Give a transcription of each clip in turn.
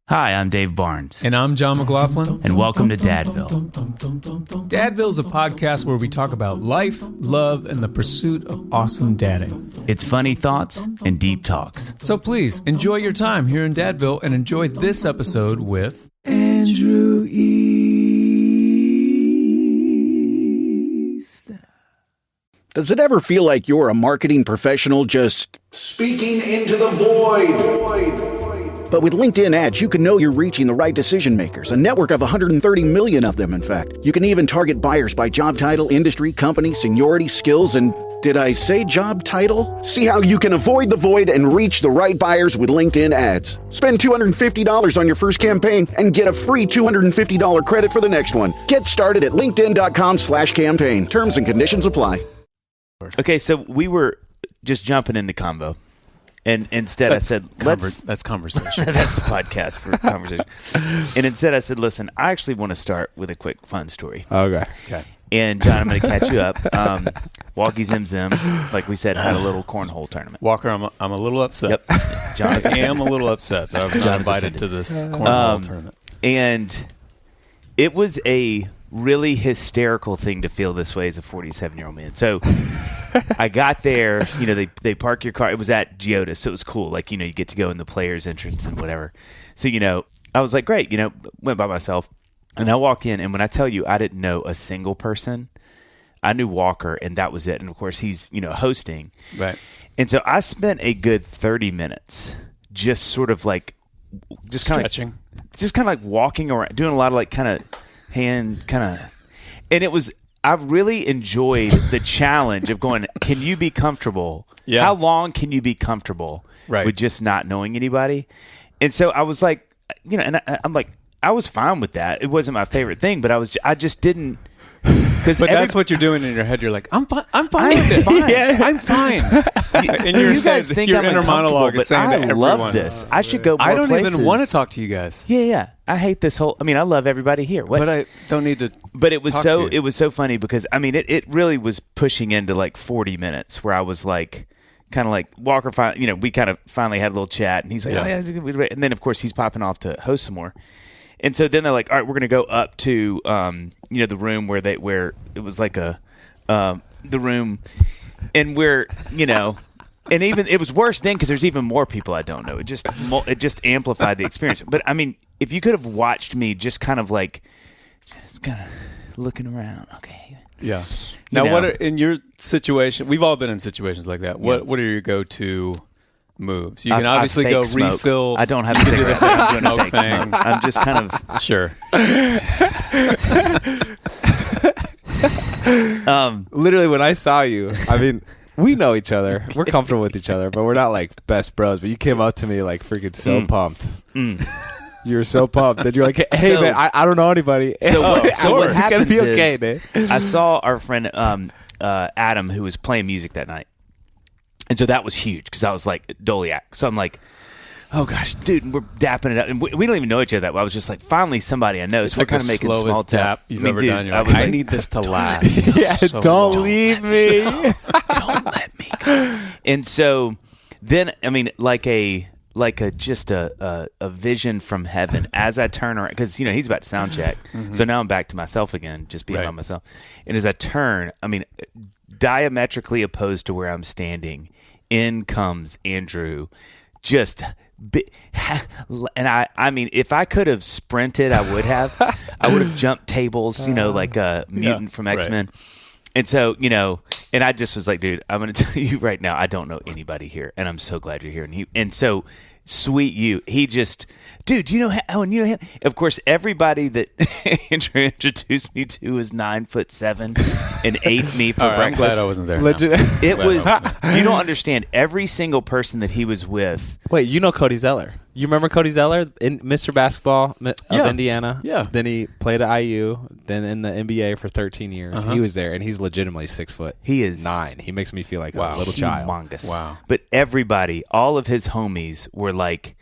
Hi, I'm Dave Barnes. And I'm John McLaughlin. And welcome to Dadville. Dadville is a podcast where we talk about life, love, and the pursuit of awesome dadding. It's funny thoughts and deep talks. So please, enjoy your time here in Dadville and enjoy this episode with Andrew East. Does it ever feel like you're a marketing professional just speaking into the void? But with LinkedIn ads, you can know you're reaching the right decision makers, a network of 130 million of them, in fact. You can even target buyers by job title, industry, company, seniority, skills, and did I say job title? See how you can avoid the void and reach the right buyers with LinkedIn ads. Spend $250 on your first campaign and get a free $250 credit for the next one. Get started at linkedin.com/campaign. Terms and conditions apply. Okay, so we were just jumping into convo. And instead I said, that's conversation. That's a podcast for conversation. And instead I said, listen, I actually want to start with a quick fun story. Okay. And John, I'm going to catch you up. Walkie Zim Zim, like we said, had a little cornhole tournament. Walker, I'm a little upset. Yep. John I am a little upset that I was not invited to this cornhole tournament. And it was a really hysterical thing to feel this way as a 47-year-old man. So I got there, they park your car. It was at Geodis, so it was cool. Like, you get to go in the player's entrance and whatever. So, I was like, great, went by myself. And I walk in, and when I tell you I didn't know a single person, I knew Walker, and that was it. And, of course, he's, hosting. Right. And so I spent a good 30 minutes just sort of like – just kind of stretching. Just kind of like walking around, doing a lot of like kind of hand kind of – and it was – I really enjoyed the challenge of going, can you be comfortable? Yeah. How long can you be comfortable with just not knowing anybody? And so I was like, and I'm like, I was fine with that. It wasn't my favorite thing, but I just didn't. But that's what you're doing in your head. You're like, I'm fine with this. Yeah. I'm fine. And you guys think your I'm inner monologue is saying I to love everyone, this. I should go more I don't places. even want to talk to you guys. Yeah. I hate this whole. I love everybody here. But I don't need to. But it was so funny because it really was pushing into like 40 minutes where I was like, kind of like Walker. We kind of finally had a little chat, and he's like, oh yeah, and then of course he's popping off to host some more. And so then they're like, all right, we're going to go up to, the room where it was like the room, and we're, and even it was worse then because there's even more people I don't know. It just amplified the experience. But if you could have watched me just kind of looking around, okay. Yeah. Now, what are, in your situation? We've all been in situations like that. What are your go-to moves? You can obviously go smoke. Refill. I don't have a cigarette. I'm doing a fake smoke. I'm just kind of sure. Literally, when I saw you, we know each other. We're comfortable with each other, but we're not like best bros. But you came up to me like freaking so pumped. You were so pumped that you're like, hey, man, I don't know anybody. So what happens be okay, man. I saw our friend Adam, who was playing music that night. And so that was huge because I was like Doliak. So I'm like, oh gosh, dude, we're dapping it up. And we don't even know each other that well. I was just like, finally somebody I know. It's so like we're kind of making small tap you've ever done. You're like, I need this to last. Yeah, so don't leave me. Don't let me go. And so then, like a vision from heaven as I turn around, because he's about to sound check. So now I'm back to myself again, just being by myself. And as I turn, diametrically opposed to where I'm standing, in comes Andrew, just and if I could have sprinted, I would have. I would have jumped tables, like a mutant from X-Men. Right. And so, and I just was like, dude, I'm going to tell you right now, I don't know anybody here, and I'm so glad you're here. And so sweet you. He just, dude, you know him? Of course, everybody that Andrew introduced me to is 9'7" and ate me for breakfast. I'm glad I wasn't there. It was, you don't understand, every single person that he was with. Wait, you know Cody Zeller. You remember Cody Zeller, in Mr. Basketball of Indiana? Yeah. Then he played at IU, then in the NBA for 13 years. He was there, and he's legitimately 6 foot. He is 9. He makes me feel like a little child. Humongous. Wow. But everybody, all of his homies were like,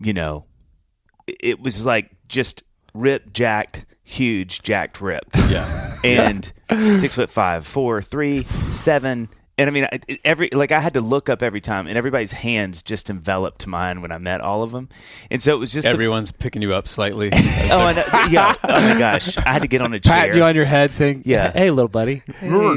it was like just ripped, jacked, huge, jacked, ripped. Yeah. And 6'5", 4'3", 7", And I mean, I had to look up every time, and everybody's hands just enveloped mine when I met all of them, and so it was just everyone's picking you up slightly. Yeah. Oh my gosh, I had to get on a chair, pat you on your head, saying, "Yeah, hey, little buddy, you're a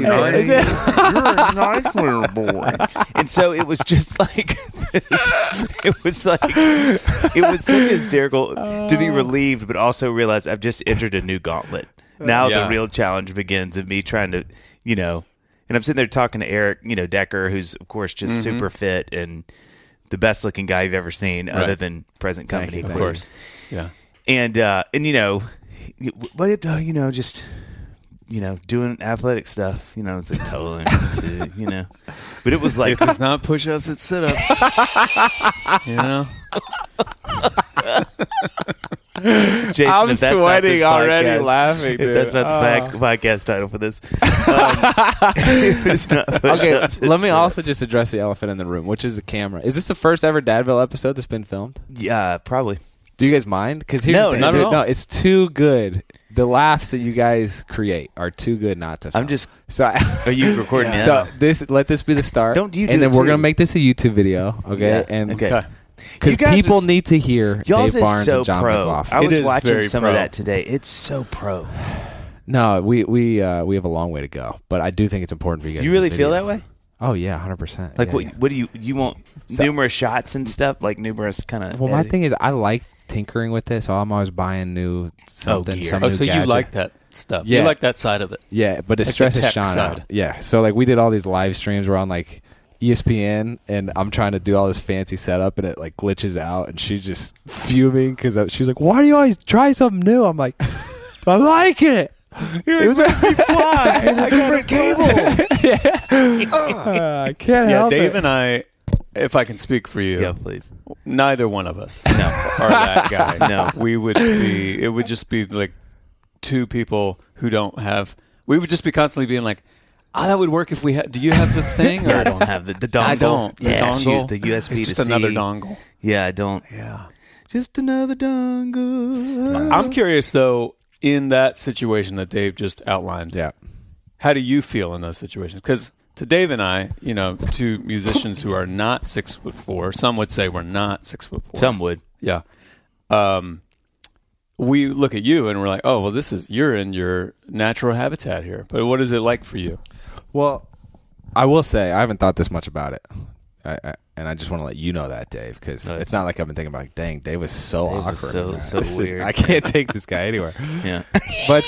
nice little boy." And so it was just like it was such hysterical to be relieved, but also realize I've just entered a new gauntlet. Now the real challenge begins of me trying to, And I'm sitting there talking to Eric, Decker, who's, of course, just super fit and the best-looking guy you've ever seen, other than present company, of course. Yeah. And just, doing athletic stuff. It's like totally, But it was like... If it's not push-ups, it's sit-ups. Jason, I'm sweating already laughing, dude. If that's not the podcast title for this. Okay, let me also just address the elephant in the room, which is the camera. Is this the first ever Dadville episode that's been filmed? Yeah, probably. Do you guys mind? Because not at all. No, it's too good. The laughs that you guys create are too good not to film. Are you recording now? So let this be the start. Don't you do And then it we're too. going to make this a YouTube video, okay? Yeah. Okay. Because people need to hear Dave Barnes so and John pro. McLaughlin. I was It is watching very some pro. of that today. It's so pro. No, we have a long way to go, but I do think it's important for you guys. You really feel that way? Oh yeah, 100%. Like yeah, what do you want numerous shots and stuff? Like numerous kind of. Well, my thing is I like tinkering with it, so I'm always buying new something. gear. Some new So you gadget. like that stuff? Yeah. You like that side of it? Yeah, but it Like the stresses tech Shawn side. out. Yeah, so like we did all these live streams. We're on like ESPN, and I'm trying to do all this fancy setup, and it like glitches out, and she's just fuming because she's like, "Why do you always try something new?" I'm like, "I'm liking it." It was a different cable. I can't help Dave it. and I, if I can speak for you, Yeah, please. neither one of us No. are that guy. No. It would just be like two people who don't have, we would just be constantly being like, that would work if we had, do you have the thing? Yeah, I don't have the dongle. I don't. The Yeah, dongle. the USB It's just to C. another dongle. Yeah, I don't. Yeah. Just another dongle. I'm curious though, in that situation that Dave just outlined, Yeah. how do you feel in those situations? Because to Dave and I, two musicians who are not 6'4", some would say we're not 6'4". Some would. Yeah. We look at you and we're like, oh, well, you're in your natural habitat here. But what is it like for you? Well, I will say I haven't thought this much about it, and I just want to let you know that, Dave, because it's not like I've been thinking about. Dang, Dave was so Dave was awkward. so- in that. so This is- weird. I can't take this guy anywhere. Yeah. But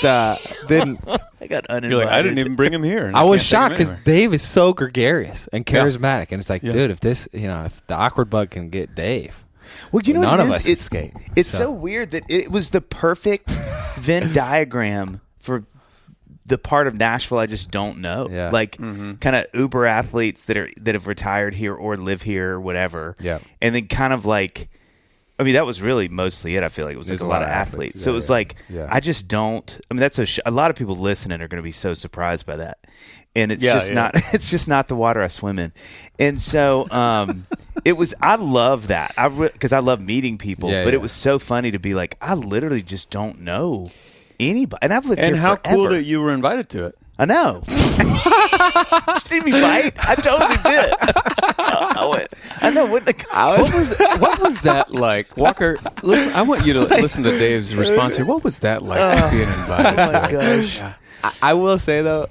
then I got uninvited. You're like, I didn't even bring him here. and I was can't take shocked him because anywhere. Dave is so gregarious and charismatic, and it's like, Yeah. dude, if this, if the awkward bug can get Dave, Well, you know none what of it us is? escape. It's so weird that it was the perfect Venn diagram for the part of Nashville I just don't know. Yeah. Like kind of uber athletes that have retired here or live here or whatever. Yeah. And then kind of like, I mean, that was really mostly it. I feel like it was There's like a lot of athletes. So Yeah, it was yeah. like, Yeah. I just don't. I mean, that's a lot of people listening are going to be so surprised by that. And it's not. It's just not the water I swim in. And so it was. I love that. Because I love meeting people. Yeah, but yeah. it was so funny to be like, I literally just don't know anybody. And I've lived And here how forever. cool that you were invited to it. I know. See me bite? I totally did. I know what What was that like, Walker? Listen, I want you to listen to Dave's response here. What was that like being invited Oh to my it? gosh. I will say though,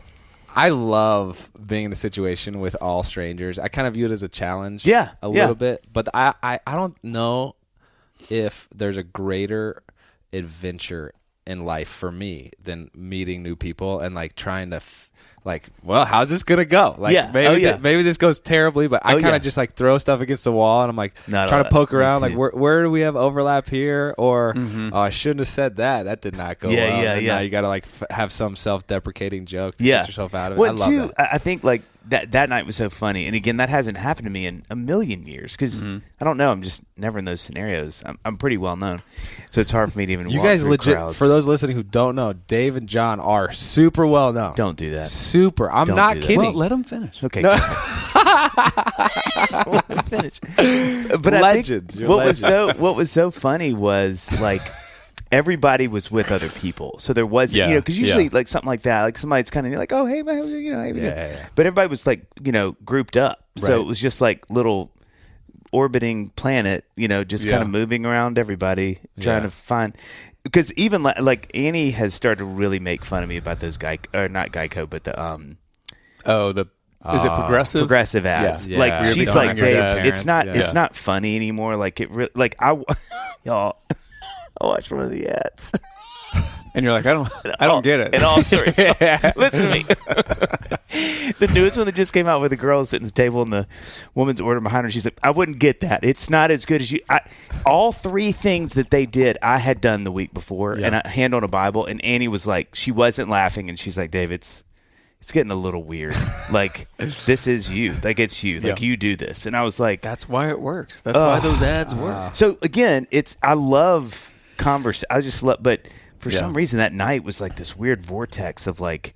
I love being in a situation with all strangers. I kind of view it as a challenge, Yeah, a yeah. little bit. But I don't know if there's a greater adventure in life for me than meeting new people and like trying to well, how's this gonna go? Like, Yeah. maybe this goes terribly, but I kind of just like throw stuff against the wall and I'm like trying to poke around, like where do we have overlap here? Or oh, I shouldn't have said that. That did not go well. And now you got to like have some self-deprecating joke to get yourself out of it. Well, I love too, that. I think like that night was so funny, and again, that hasn't happened to me in a million years because I don't know. I'm just never in those scenarios. I'm pretty well known, so it's hard for me to even. You walk guys through legit. crowds. For those listening who don't know, Dave and John are super well known. Don't do that. Super. I'm Don't not do that. kidding. Well, let him finish. Okay. No. Let me finish. But Legends. I think You're what was so funny was like everybody was with other people, so there wasn't, because usually like something like that, like somebody's kind of like, oh hey man, but everybody was like, grouped up, so it was just like little orbiting planet, just kind of moving around everybody, trying to find. Because even like Annie has started to really make fun of me about those not Geico, but the is it progressive? Progressive ads. Yeah. Like she's like, Dave, it's not funny anymore. Like it really, like y'all, I watched one of the ads. And you're like, I don't get it. In all seriousness, listen to me. The newest one that just came out with the girl sitting at the table and the woman's ordering behind her. She's like, I wouldn't get that. It's not as good as you. All three things that they did, I had done the week before, and I hand on a Bible. And Annie was like, she wasn't laughing, and she's like, Dave, it's getting a little weird. Like this is you. Like it's you. Like you do this. And I was like, that's why it works. That's why those ads work. So again, I love converse. I just love, but. For some reason, that night was like this weird vortex of like,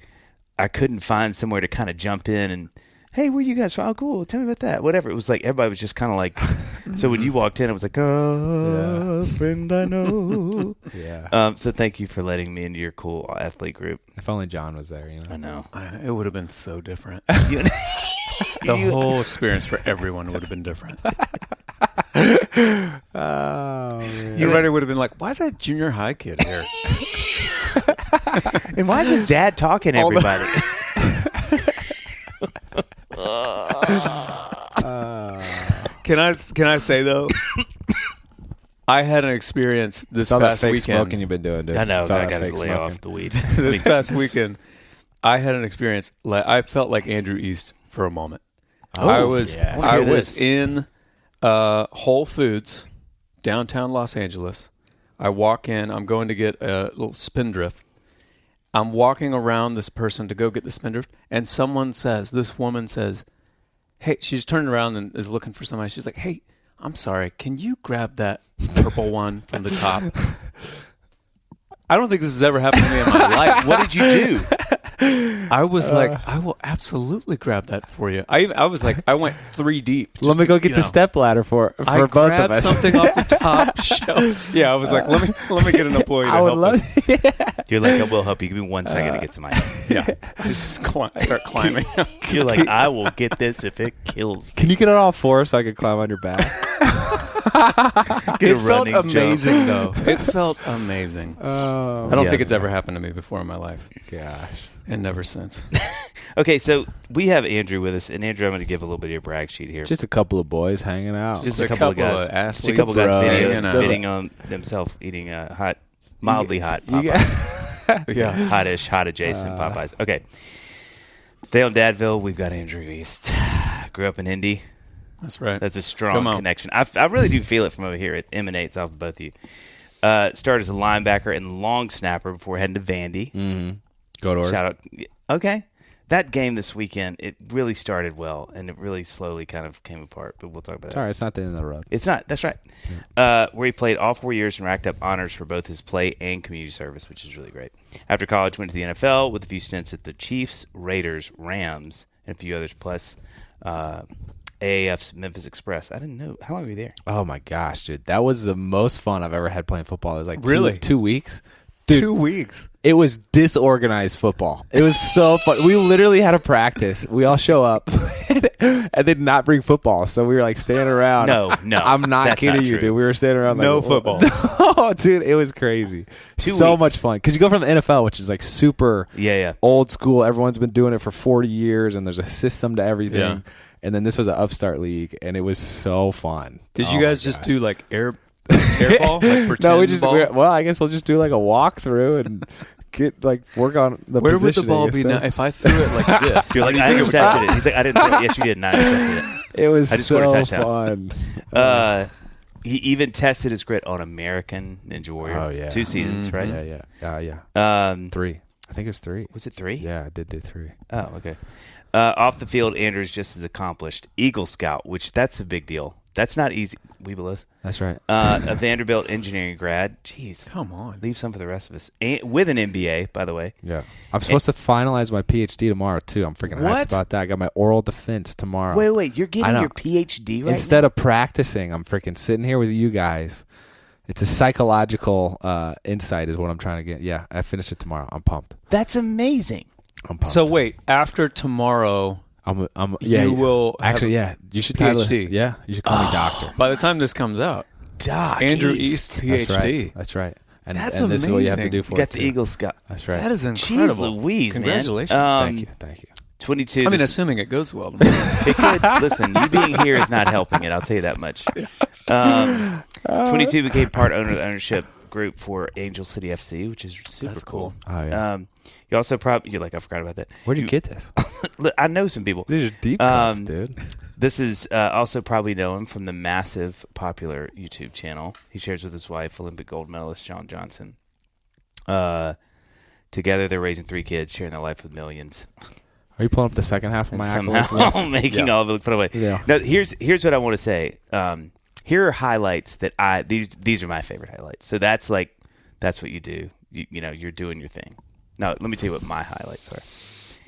I couldn't find somewhere to kind of jump in and, hey, where you guys from? Oh, cool. Tell me about that. Whatever. It was like, everybody was just kind of like, so when you walked in, it was like, friend I know. So thank you for letting me into your cool athlete group. If only John was there, I know. It would have been so different. The whole experience for everyone would have been different. Everybody would have been like, why is that junior high kid here? And why is his dad talking to everybody? Can I say though? I had an experience this past fake weekend. Smoking you've been doing, dude. I know. I got to lay off the weed. This past weekend, I had an experience. I felt like Andrew East for a moment. I was in Whole Foods, downtown Los Angeles. I walk in. I'm going to get a little Spindrift. I'm walking around this person to go get the Spindrift, and this woman says, hey, she's turned around and is looking for somebody. She's like, hey, I'm sorry. Can you grab that purple one from the top? I don't think this has ever happened to me in my life. What did you do? I was like, I will absolutely grab that for you. I was like, I went 3 deep. Let me go get the step ladder for both of us. I grabbed something off the top shelf. Yeah, I was like, let me get an employee to help us. You're like, I will help you. Give me 1 second to get some ice. Yeah, just start climbing. You're like, I will get this if it kills me. Can you get on all fours so I can climb on your back? It felt amazing, though. It felt amazing. I don't think it's ever happened to me before in my life. Gosh. And never since. Okay, so we have Andrew with us. And Andrew, I'm going to give a little bit of your brag sheet here. Just a couple of boys hanging out. Just a couple of guys. Athletes, just a couple of guys videoing on themselves eating mildly hot Popeyes. Hot adjacent Popeyes. Okay. Today on Dadville, we've got Andrew East. Grew up in Indy. That's right. That's a strong connection. I really do feel it from over here. It emanates off of both of you. Started as a linebacker and long snapper before heading to Vandy. Mm-hmm. Go to Shout out. Okay. That game this weekend, it really started well, and it really slowly kind of came apart, but we'll talk about that. All right, it's not the end of the road. It's not. That's right. Yeah. Where he played all 4 years and racked up honors for both his play and community service, which is really great. After college, went to the NFL with a few stints at the Chiefs, Raiders, Rams, and a few others, plus AAF's Memphis Express. I didn't know. How long were you there? Oh, my gosh, dude. That was the most fun I've ever had playing football. It was like really? 2 weeks. Dude, 2 weeks. It was disorganized football. It was so fun. We literally had a practice. We all show up and did not bring football. So we were like standing around. No. I'm not kidding you, dude. We were standing around like, no football. No, dude, it was crazy. 2 so weeks. much fun. Because you go from the NFL, which is like super old school. Everyone's been doing it for 40 years and there's a system to everything. Yeah. And then this was an upstart league and it was so fun. Did you guys just do like airball? Like pretend no, we just ball? I guess we'll just do like a walkthrough and work on the Where would the positioning ball be now if I threw it like this? You're like, I intercepted it. He's like, I didn't throw it. Yes, you did. Not intercepted it. It was I just scored a touchdown. Fun. He even tested his grit on American Ninja Warrior. Oh, yeah. 2 seasons, right? Yeah. 3. I think it was 3. Was it 3? Yeah, I did do 3. Oh, okay. Off the field, Andrew's just as accomplished. Eagle Scout, which that's a big deal. That's not easy. Weebilus. That's right. A Vanderbilt engineering grad. Jeez. Come on. Leave some for the rest of us. And with an MBA, by the way. Yeah. I'm supposed to finalize my PhD tomorrow, too. I'm freaking hyped about that. I got my oral defense tomorrow. Wait. You're getting your PhD right Instead of practicing, I'm freaking sitting here with you guys It's a psychological insight is what I'm trying to get. Yeah, I finished it tomorrow. I'm pumped. That's amazing. I'm pumped. So wait, after tomorrow, you will actually. have You should PhD. You should call me doctor. By the time this comes out, Doc Andrew East, PhD. That's right. And That's this is what you have to amazing. do for You got it. the too. Eagle Scout. That's right. That is incredible. Jeez Louise, Congratulations. man. Thank you. 22. I mean, this- assuming it goes well. it could. Listen, you being here is not helping it. I'll tell you that much. 22 became part owner of the ownership group for Angel City FC, which is super cool. Oh yeah. You also probably I forgot about that. Where'd you get this? I know some people. These are deep cuts, dude. This is also probably know him from the massive popular YouTube channel he shares with his wife, Olympic gold medalist Shawn Johnson. Together, they're raising 3 kids, sharing their life with millions. Are you pulling up the second half of my accolades Somehow list? making all of it look fun away. Yeah. Now, here's what I want to say. Here are highlights that these are my favorite highlights. So that's what you do. You're doing your thing. Now, let me tell you what my highlights are.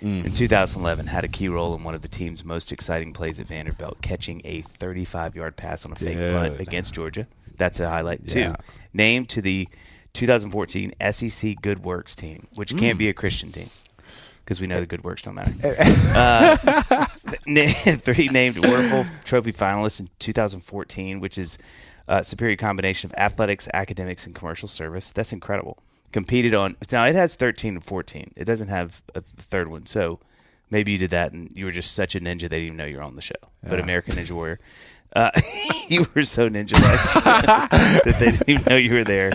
In 2011, had a key role in one of the team's most exciting plays at Vanderbilt, catching a 35-yard pass on a fake punt against Georgia. That's a highlight. Yeah. 2, named to the 2014 SEC Good Works team, which can't be a Christian team because we know the good works don't matter. 3, named Werfel Trophy finalist in 2014, which is a superior combination of athletics, academics, and commercial service. That's incredible. Competed on – now, it has 13 and 14. It doesn't have a third one. So maybe you did that and you were just such a ninja they didn't even know you were on the show. Yeah. But American Ninja Warrior. You were so ninja-like that they didn't even know you were there.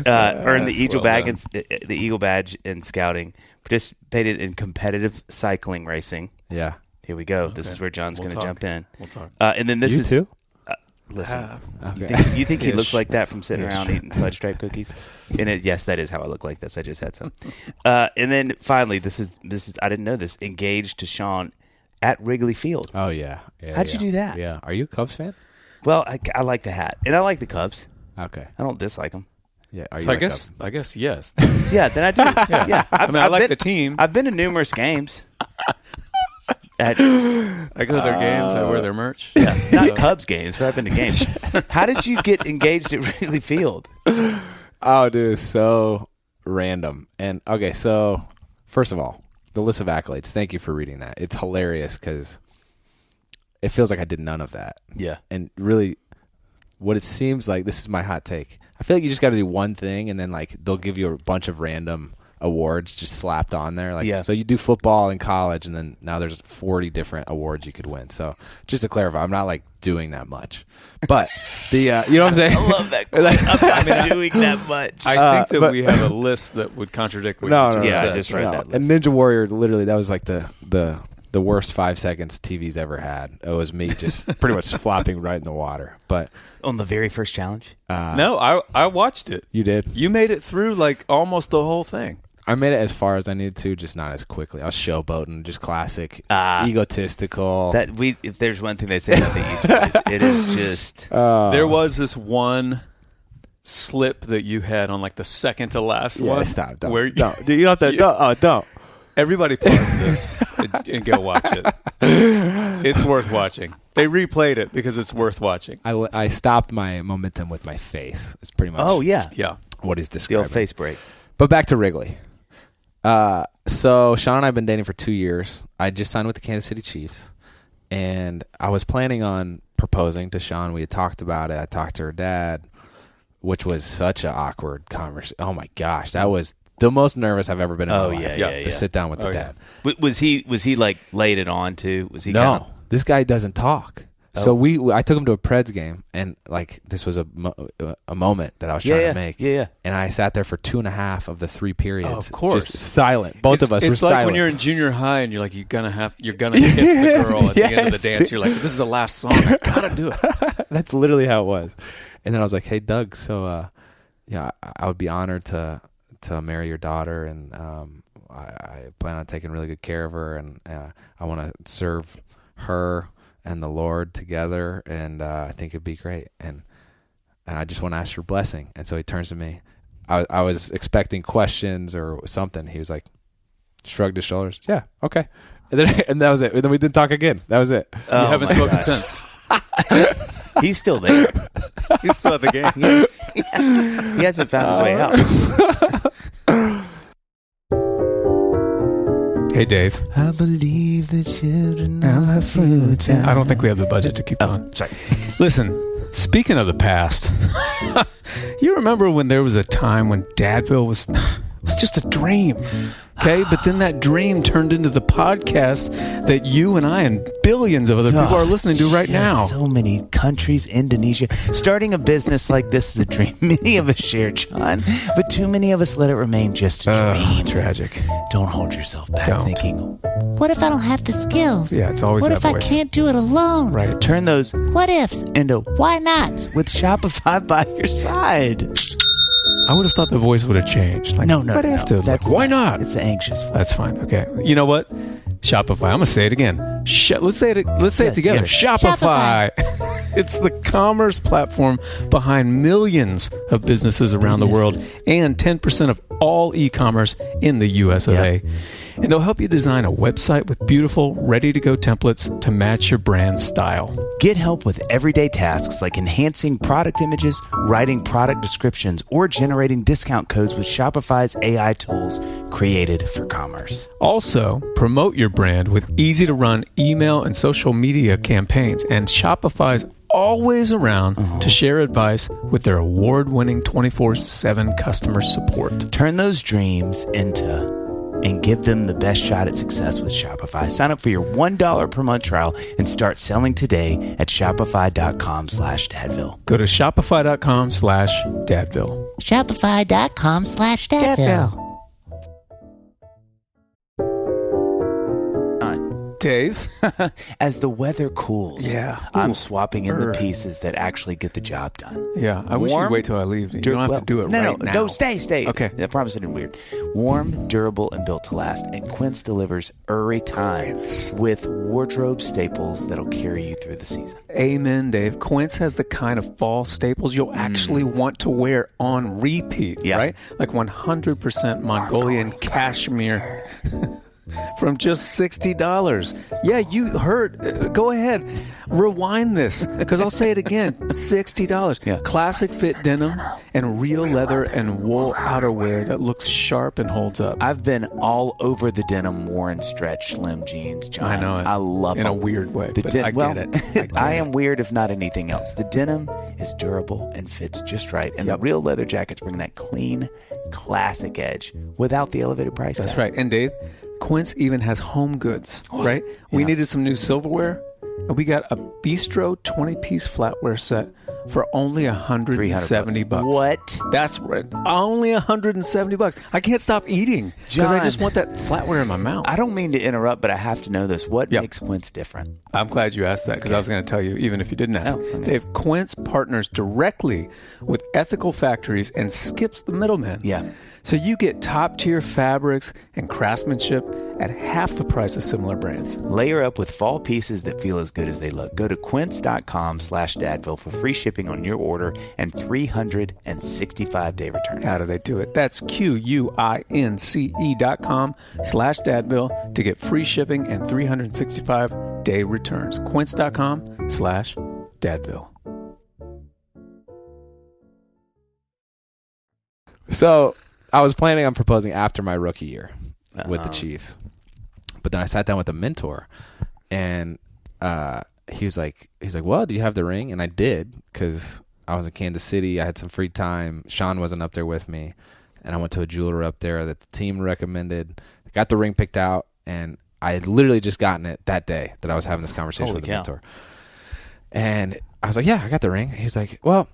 Earned the Eagle Badge in scouting. Participated in competitive cycling racing. Yeah. Here we go. Okay. This is where John's going to jump in. We'll talk. And then this you is too? Listen, okay. you think he looks like that from sitting around eating fudge stripe cookies? And yes, that is how I look like this. I just had some. And then finally, this is I didn't know this. Engaged to Shawn at Wrigley Field. Oh yeah. How'd you do that? Yeah. Are you a Cubs fan? Well, I like the hat, and I like the Cubs. Okay. I don't dislike them. Yeah. Are you So like I guess yes. Yeah, then I do. Yeah. I like the team. I've been to numerous games. I go to their games. I wear their merch. Yeah, not Cubs games, but I've been to games. How did you get engaged at Wrigley Field? Oh, dude, it's so random. And okay, so first of all, the list of accolades. Thank you for reading that. It's hilarious because it feels like I did none of that. Yeah. And really, what it seems like, this is my hot take. I feel like you just got to do one thing, and then like they'll give you a bunch of random awards just slapped on there. Like, so you do football in college, and then now there's 40 different awards you could win. So just to clarify, I'm not like doing that much, but the you know what I'm saying? I love that. I'm not doing that much. I think that we have a list that would contradict what you just said. I just read that list. And Ninja Warrior, literally, that was like the worst 5 seconds TV's ever had. It was me just pretty much flopping right in the water. But on the very first challenge? No, I watched it. You did? You made it through like almost the whole thing. I made it as far as I needed to, just not as quickly. I was showboating, just classic, egotistical. If there's one thing they say about the East Boys, it is just. There was this one slip that you had on like the second to last one. Stop! Don't. Where don't. Do you know that? Don't. Everybody pause this and go watch it. It's worth watching. They replayed it because it's worth watching. I stopped my momentum with my face. It's pretty much. Oh yeah, what he's the describing. old face break. But back to Wrigley. So Shawn and I have been dating for 2 years. I just signed with the Kansas City Chiefs, and I was planning on proposing to Shawn. We had talked about it. I talked to her dad, which was such an awkward conversation. Oh my gosh, that was the most nervous I've ever been in my life. To sit down with the dad. Was he like laid it on too? Was he? No, this guy doesn't talk. So I took him to a Preds game, and like this was a moment that I was trying to make. Yeah. And I sat there for 2.5 of the 3 periods. Oh, of course, just silent. Both of us were silent. It's like when you're in junior high and you're like you're gonna kiss the girl at the end of the dance. You're like, this is the last song. I gotta do it. That's literally how it was. And then I was like, hey Doug, so I would be honored to marry your daughter, and I plan on taking really good care of her, and I want to serve her and the Lord together, and I think it'd be great, and I just want to ask your blessing. And so he turns to me. I was expecting questions or something. He was like, shrugged his shoulders. Yeah, okay. And that was it. And then we didn't talk again. That was it. You haven't spoken since. He's still there. He's still at the game. He hasn't found his way out. Hey, Dave. I believe the children are future. I don't think we have the budget to keep on. Sorry. Listen, speaking of the past, you remember when there was a time when Dadville was just a dream, okay? But then that dream turned into the podcast that you and I and billions of other people are listening to right now. So many countries, Indonesia. Starting a business like this is a dream many of us share, John, but too many of us let it remain just a dream. Tragic. Don't hold yourself back thinking, what if I don't have the skills? Yeah, it's always what that if voice. I can't do it alone? Right. Turn those What ifs into why nots with Shopify by your side. I would have thought the voice would have changed. Like, No. That's why not? It's the anxious voice. That's fine. Okay. You know what? Shopify. I'm gonna say it again. Let's say it. Let's say it together. Shopify. It's the commerce platform behind millions of businesses around the world and 10% of all e-commerce in the U.S. of A. And they'll help you design a website with beautiful, ready-to-go templates to match your brand style. Get help with everyday tasks like enhancing product images, writing product descriptions, or generating discount codes with Shopify's AI tools created for commerce. Also, promote your brand with easy-to-run email and social media campaigns, and Shopify's always around to share advice with their award-winning 24/7 customer support. Turn those dreams into and give them the best shot at success with Shopify. Sign up for your $1 per month trial and start selling today at shopify.com/Dadville. Go to shopify.com/Dadville. Shopify.com/Dadville. Dave? As the weather cools, I'm swapping in the pieces that actually get the job done. Yeah, I wish you'd wait till I leave. You don't have to do it right now. No, stay. Okay. I promise it isn't weird. Warm, durable, and built to last. And Quince delivers every time with wardrobe staples that'll carry you through the season. Amen, Dave. Quince has the kind of fall staples you'll actually want to wear on repeat, right? Like 100% Mongolian cashmere. From just $60. Yeah, you heard. Go ahead. Rewind this, because I'll say it again. $60. Yeah. Classic fit denim and real leather and wool outerwear that looks sharp and holds up. I've been all over the denim worn stretch slim jeans, John. I know it. I love in them. a weird way, but I well, get it. I am weird if not anything else. The denim is durable and fits just right. And the real leather jackets bring that clean, classic edge without the elevated price tag. That's right. And Dave, Quince even has home goods, right? We needed some new silverware, and we got a Bistro 20-piece flatware set for only $170. What? That's right. Only $170. I can't stop eating because I just want that flatware in my mouth. I don't mean to interrupt, but I have to know this. What makes Quince different? I'm glad you asked that, because I was going to tell you even if you didn't ask. Dave, Quince partners directly with ethical factories and skips the middleman. Yeah. So you get top-tier fabrics and craftsmanship at half the price of similar brands. Layer up with fall pieces that feel as good as they look. Go to quince.com/Dadville for free shipping on your order and 365-day returns. How do they do it? That's QUINCE.com/Dadville to get free shipping and 365-day returns. Quince.com/Dadville. So I was planning on proposing after my rookie year with the Chiefs, but then I sat down with a mentor, and he was like, well, do you have the ring? And I did, because I was in Kansas City. I had some free time. Shawn wasn't up there with me, and I went to a jeweler up there that the team recommended. Got the ring picked out, and I had literally just gotten it that day that I was having this conversation with the mentor. And I was like, yeah, I got the ring. He's like, well,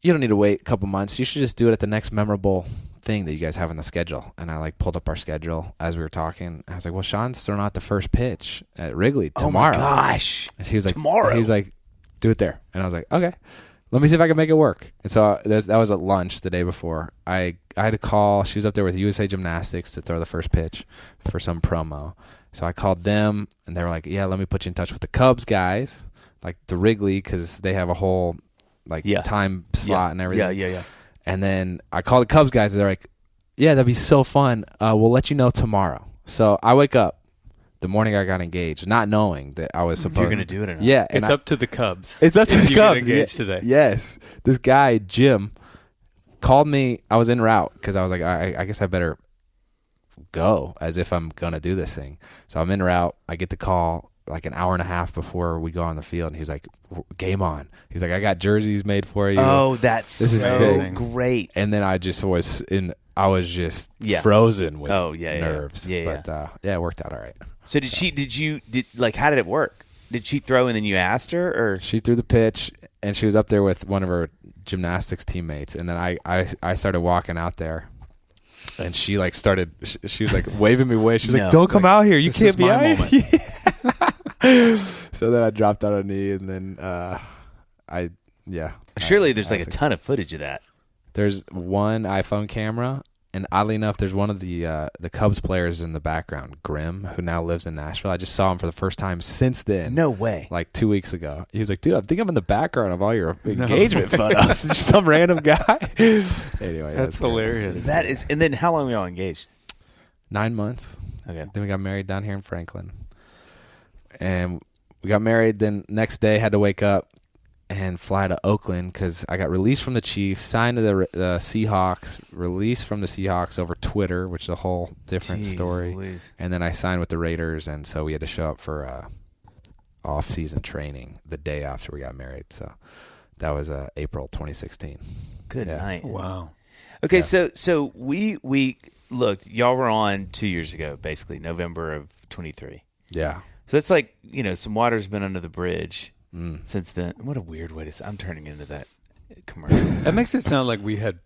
you don't need to wait a couple months. You should just do it at the next memorable thing that you guys have on the schedule. And I pulled up our schedule as we were talking. I was like, well, Shawn's throwing out the first pitch at Wrigley tomorrow. Oh my gosh. And he was like, tomorrow. He's like, do it there. And I was like, okay, let me see if I can make it work. And so that was at lunch the day before. I had to call. She was up there with USA Gymnastics to throw the first pitch for some promo. So I called them, and they were like, yeah, let me put you in touch with the Cubs guys, like the Wrigley, because they have a whole time slot and everything. Yeah. And then I called the Cubs guys, and they're like, yeah, that'd be so fun. We'll let you know tomorrow. So I wake up the morning I got engaged, not knowing that I was supposed. You're going to do it or not? Yeah, It's up to the Cubs. It's up to the you Cubs. Get engaged today. Yes, this guy Jim called me. I was en route because I was like, I guess I better go as if I'm gonna do this thing. So I'm en route. I get the call like an hour and a half before we go on the field, and he's like, "Game on!" He's like, "I got jerseys made for you." Oh, that's This is so sick. great. And then I just was just frozen with nerves. But it worked out all right. So how did it work? Did she throw and then you asked her, or she threw the pitch and she was up there with one of her gymnastics teammates, and then I started walking out there. And she like started. She was like waving me away. She was like, "Don't come out here. You can't be out here." So then I dropped on a knee, and then Surely there's like a ton of footage of that. There's one iPhone camera, and oddly enough, there's one of the Cubs players in the background, Grim, who now lives in Nashville. I just saw him for the first time since then. No way. Like 2 weeks ago. He was like, "Dude, I think I'm in the background of all your engagement photos." Just some random guy. Anyway, that's hilarious. That is. And then how long were y'all engaged? 9 months. Okay. Then we got married down here in Franklin. And we got married. Then next day had to wake up and fly to Oakland because I got released from the Chiefs, signed to the Seahawks, released from the Seahawks over Twitter, which is a whole different story. Louise. And then I signed with the Raiders, and so we had to show up for off-season training the day after we got married. So that was April 2016. Good night. Wow. Okay, so we looked. Y'all were on 2 years ago, basically November of 23. Yeah. So it's like some water's been under the bridge. Since then. What a weird way to say. I'm turning into that commercial. That makes it sound like we had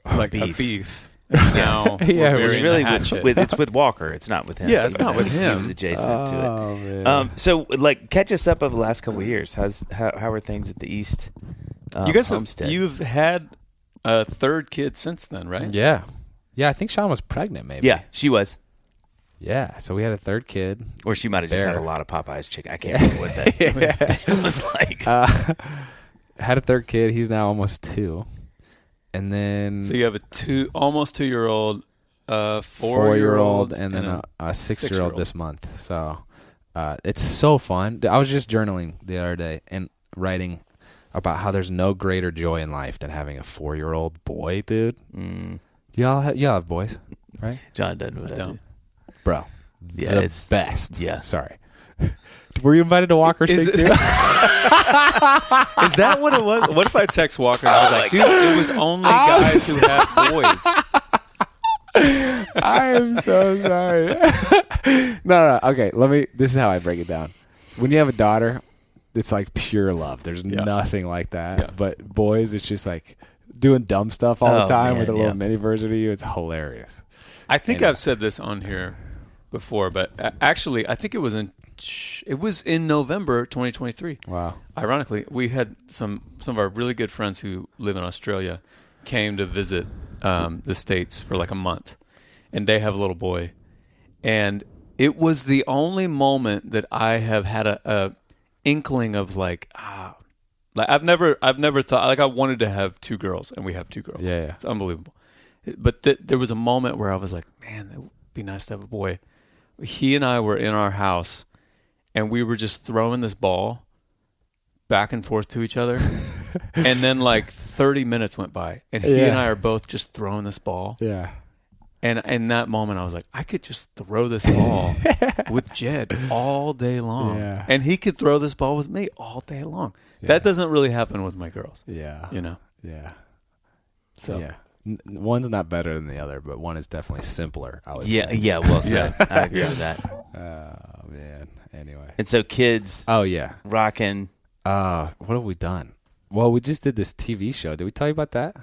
like beef. And now Yeah, we're it's burying really the hatchet. it's with Walker. It's not with him. Yeah, it's not with him. He was adjacent to it. Man. So like, catch us up over the last couple of years. How are things at the East? You guys homestead? you've had a third kid since then, right? Yeah. Yeah, I think Shawn was pregnant, maybe. Yeah, she was. Yeah, so we had a third kid. Or she might have just had a lot of Popeyes chicken. I can't remember what that was like. Had a third kid. He's now almost 2. And then... So you have almost 2-year-old, 4-year-old, and then a 6-year-old this month. So it's so fun. I was just journaling the other day and writing about how there's no greater joy in life than having a 4-year-old boy, dude. Y'all have boys, right? John doesn't know that. Bro, yeah, it's best. Yeah. Sorry. Were you invited to Walker Steak too? Is that what it was? What if I text Walker and I was like, dude, it was only guys who have boys. I am so sorry. No. Okay, this is how I break it down. When you have a daughter, it's like pure love. There's nothing like that. Yeah. But boys, it's just like doing dumb stuff all the time with a little mini version of you. It's hilarious. I think I've said this on here before, but actually, I think it was in November 2023. Wow. Ironically, we had some of our really good friends who live in Australia came to visit the States for like a month, and they have a little boy, and it was the only moment that I have had a inkling of like I've never thought like I wanted to have 2 girls, and we have 2 girls. Yeah. It's unbelievable. But there was a moment where I was like, man, it would be nice to have a boy. He and I were in our house, and we were just throwing this ball back and forth to each other. And then like 30 minutes went by, and he and I are both just throwing this ball. Yeah. And in that moment, I was like, I could just throw this ball with Jed all day long. Yeah. And he could throw this ball with me all day long. Yeah. That doesn't really happen with my girls. Yeah. Yeah. So. Yeah. One's not better than the other, but one is definitely simpler, I would say. Yeah, well said. I agree with that. Oh, man. Anyway. And so kids. Oh, yeah. Rocking. What have we done? Well, we just did this TV show. Did we tell you about that?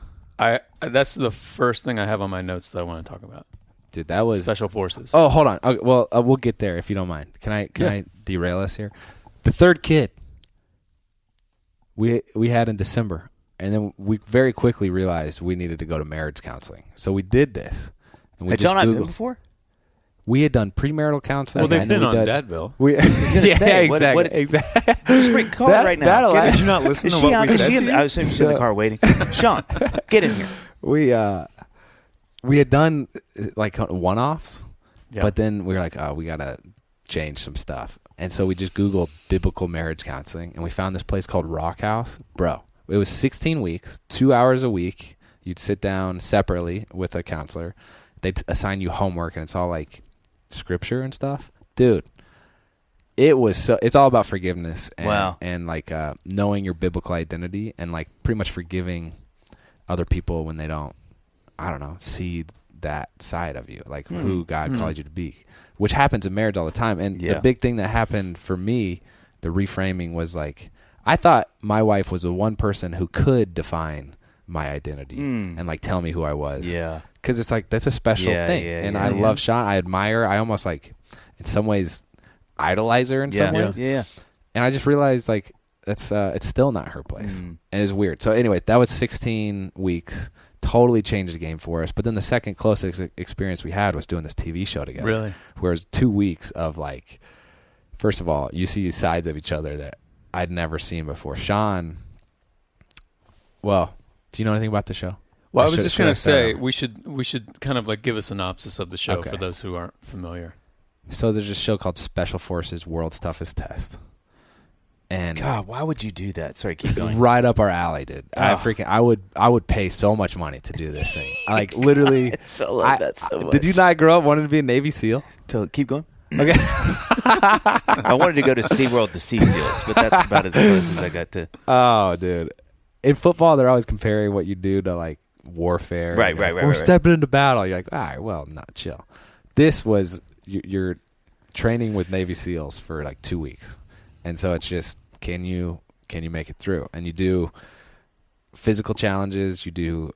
That's the first thing I have on my notes that I want to talk about. Dude, that was... Special Forces. Oh, hold on. Okay, well, we'll get there if you don't mind. Can I derail us here? The third kid we had in December. And then we very quickly realized we needed to go to marriage counseling. So we did this. And we had y'all not been before? We had done premarital counseling. Well, they've been on Dadville. Exactly. Just call her right now. Did you not listen to what we said? I assume she's in the car waiting. Shawn, get in here. We had done like one-offs, but then we were like, oh, we got to change some stuff. And so we just Googled biblical marriage counseling, and we found this place called Rock House. Bro, it was 16 weeks, 2 hours a week. You'd sit down separately with a counselor. They'd assign you homework, and it's all like scripture and stuff. Dude, it's all about forgiveness and like knowing your biblical identity and like pretty much forgiving other people when they don't, I don't know, see that side of you, like who God called you to be, which happens in marriage all the time. And the big thing that happened for me, the reframing was like, I thought my wife was the one person who could define my identity and like tell me who I was. Yeah. Cause it's like, that's a special thing. And I love Shawn. I admire her. I almost like in some ways idolize her in some ways. Yeah. And I just realized like, that's it's still not her place. And it's weird. So anyway, that was 16 weeks. Totally changed the game for us. But then the second closest experience we had was doing this TV show together. Really? Where it was 2 weeks of like, first of all, you see sides of each other that I'd never seen before. Shawn, well, do you know anything about the show? Well, I was just going to say, we should kind of like give a synopsis of the show for those who aren't familiar. So there's a show called Special Forces World's Toughest Test. And God, why would you do that? Sorry, keep going. Right up our alley, dude. Oh. I would pay so much money to do this thing. I like literally. I love that so much. Did you not grow up wanting to be a Navy SEAL? Keep going. Okay. I wanted to go to SeaWorld to see seals, but that's about as close as I got to. Oh, dude. In football, they're always comparing what you do to like warfare. Right. We're stepping into battle. You're like, all right, well, not chill. This was you're training with Navy SEALs for like 2 weeks, and so it's just can you make it through? And you do physical challenges, you do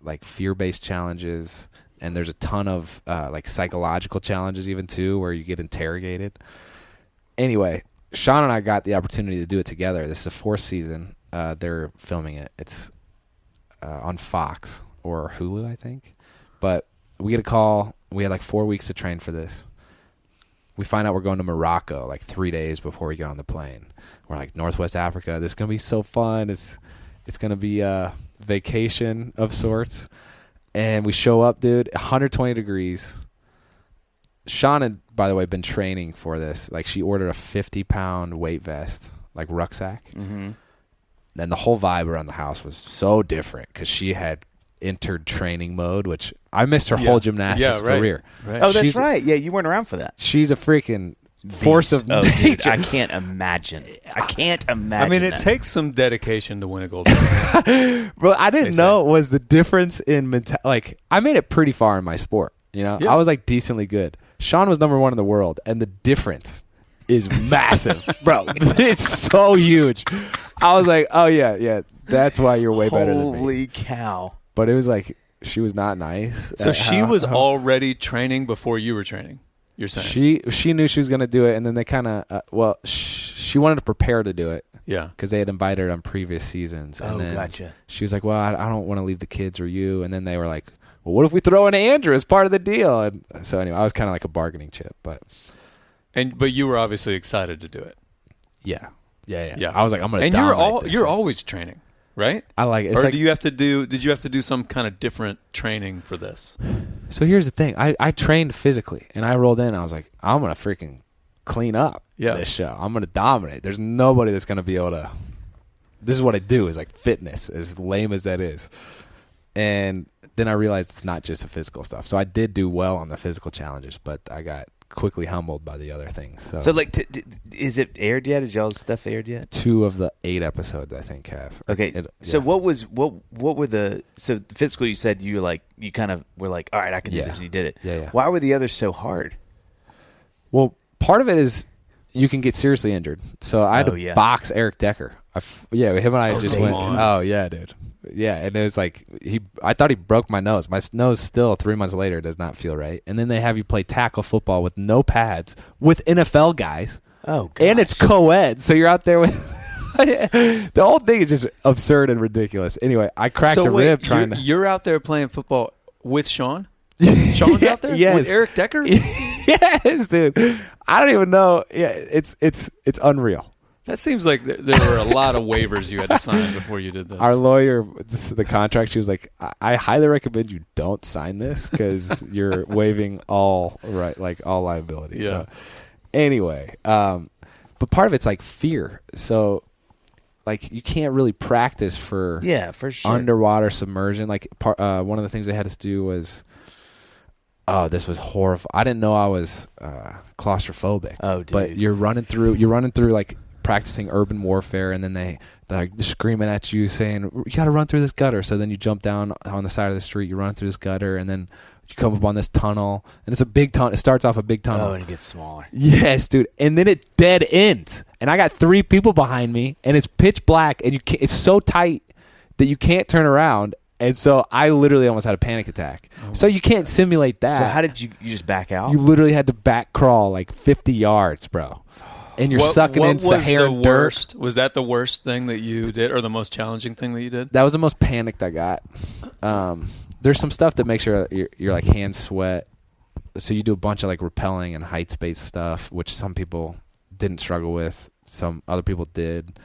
like fear-based challenges, and there's a ton of like psychological challenges even too, where you get interrogated. Anyway, Shawn and I got the opportunity to do it together. This is the 4th season. They're filming it. It's on Fox or Hulu, I think. But we get a call. We had like 4 weeks to train for this. We find out we're going to Morocco like 3 days before we get on the plane. We're like, Northwest Africa. This is going to be so fun. It's going to be a vacation of sorts. And we show up, dude, 120 degrees. Shawn had, by the way, been training for this. Like, she ordered a 50-pound weight vest, like rucksack. Mm-hmm. And the whole vibe around the house was so different because she had entered training mode, which I missed her whole gymnastics career. Right. Oh, that's right. Yeah, you weren't around for that. She's a freaking force of nature. Dude, I can't imagine. I mean, it takes some dedication to win a gold medal. Bro, I didn't know it was the difference in mentality. Like, I made it pretty far in my sport. You know, I was like decently good. Shawn was number 1 in the world, and the difference is massive, bro. It's so huge. I was like, oh yeah, that's why you're way better than me. Holy cow! But it was like she was not nice. So she was already training before you were training. You're saying she knew she was going to do it, and then they kind of she wanted to prepare to do it. Yeah, because they had invited her on previous seasons. And then gotcha. She was like, well, I don't want to leave the kids or you. And then they were like, well, what if we throw in Andrew as part of the deal? And so anyway, I was kind of like a bargaining chip, but you were obviously excited to do it. Yeah. I was like, I'm going to. And you're always training, right? I like it. It's or like, did you have to do some kind of different training for this? So here's the thing. I trained physically, and I rolled in. And I was like, I'm going to freaking clean up this show. I'm going to dominate. There's nobody that's going to be able to. This is what I do, is like fitness, as lame as that is. And then I realized it's not just the physical stuff. So I did do well on the physical challenges, but I got quickly humbled by the other things. So like, is it aired yet? Is y'all's stuff aired yet? 2 of the 8 episodes, I think, have. Okay. So what were the physical? You said you kind of were like, all right, I can do this, and you did it. Yeah. Why were the others so hard? Well, part of it is you can get seriously injured. So I had to box Eric Decker. Him and I just went. Oh yeah, dude. Yeah, and it was like I thought he broke my nose. My nose still 3 months later does not feel right. And then they have you play tackle football with no pads with NFL guys. Oh, gosh. And it's co-ed, so you're out there with. The whole thing is just absurd and ridiculous. Anyway, I cracked a rib trying to. You're out there playing football with Shawn? Shawn's out there with Eric Decker? Yes, dude. I don't even know. Yeah, it's unreal. That seems like there were a lot of waivers you had to sign before you did this. Our lawyer, the contract, she was like, I highly recommend you don't sign this because you're waiving all liability. Yeah. Anyway, but part of it's like fear. So like you can't really practice for sure underwater submersion. Like one of the things they had us do was, this was horrible. I didn't know I was claustrophobic. Oh, dude. But you're running through like practicing urban warfare, and then they're like screaming at you saying, you got to run through this gutter. So then you jump down on the side of the street, you run through this gutter, and then you come up on this tunnel, and it's a big tunnel. It starts off a big tunnel. Oh, and it gets smaller. Yes, dude. And then it dead ends. And I got 3 people behind me, and it's pitch black, and it's so tight that you can't turn around. And so I literally almost had a panic attack. So you can't simulate that. So how did you just back out? You literally had to back crawl like 50 yards, bro. And you're sucking in Sahara dirt. Was that the worst thing that you did, or the most challenging thing that you did? That was the most panicked I got. There's some stuff that makes your like hands sweat. So you do a bunch of like rappelling and heights-based stuff, which some people didn't struggle with. Some other people did.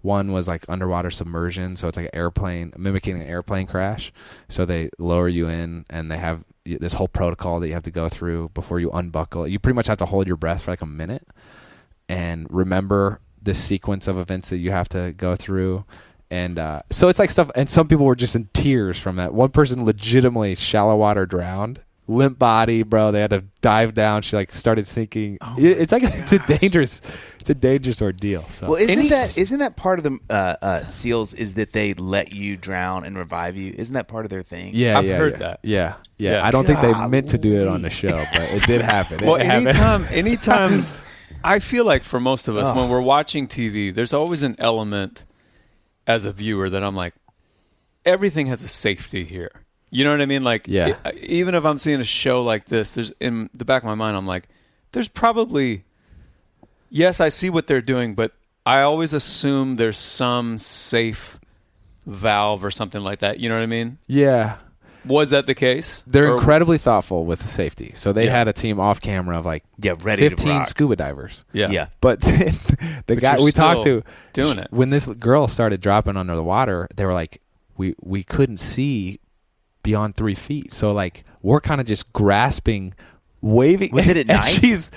One was like underwater submersion, so it's like an airplane, mimicking an airplane crash. So they lower you in, and they have this whole protocol that you have to go through before you unbuckle. You pretty much have to hold your breath for like a minute and remember this sequence of events that you have to go through. And so it's like stuff, and some people were just in tears from that. One person legitimately shallow water drowned. Limp body, bro. They had to dive down. She like started sinking. It's like it's a dangerous ordeal. So, well, isn't that part of the SEALs is that they let you drown and revive you? Isn't that part of their thing? Yeah, I've heard that. Yeah. I don't think they meant to do it on the show, but it did happen. Well, anytime, I feel like for most of us when we're watching TV, there's always an element as a viewer that I'm like, everything has a safety here. You know what I mean? Like, even if I'm seeing a show like this, there's in the back of my mind, I'm like, there's probably, yes, I see what they're doing, but I always assume there's some safe valve or something like that. You know what I mean? Yeah. Was that the case? They're incredibly thoughtful with the safety. So they had a team off camera of like ready 15 to rock. scuba divers. Yeah. But the guy we talked to doing it. When this girl started dropping under the water, they were like, we couldn't see beyond 3 feet. So like we're kind of just grasping, waving. Was it at night?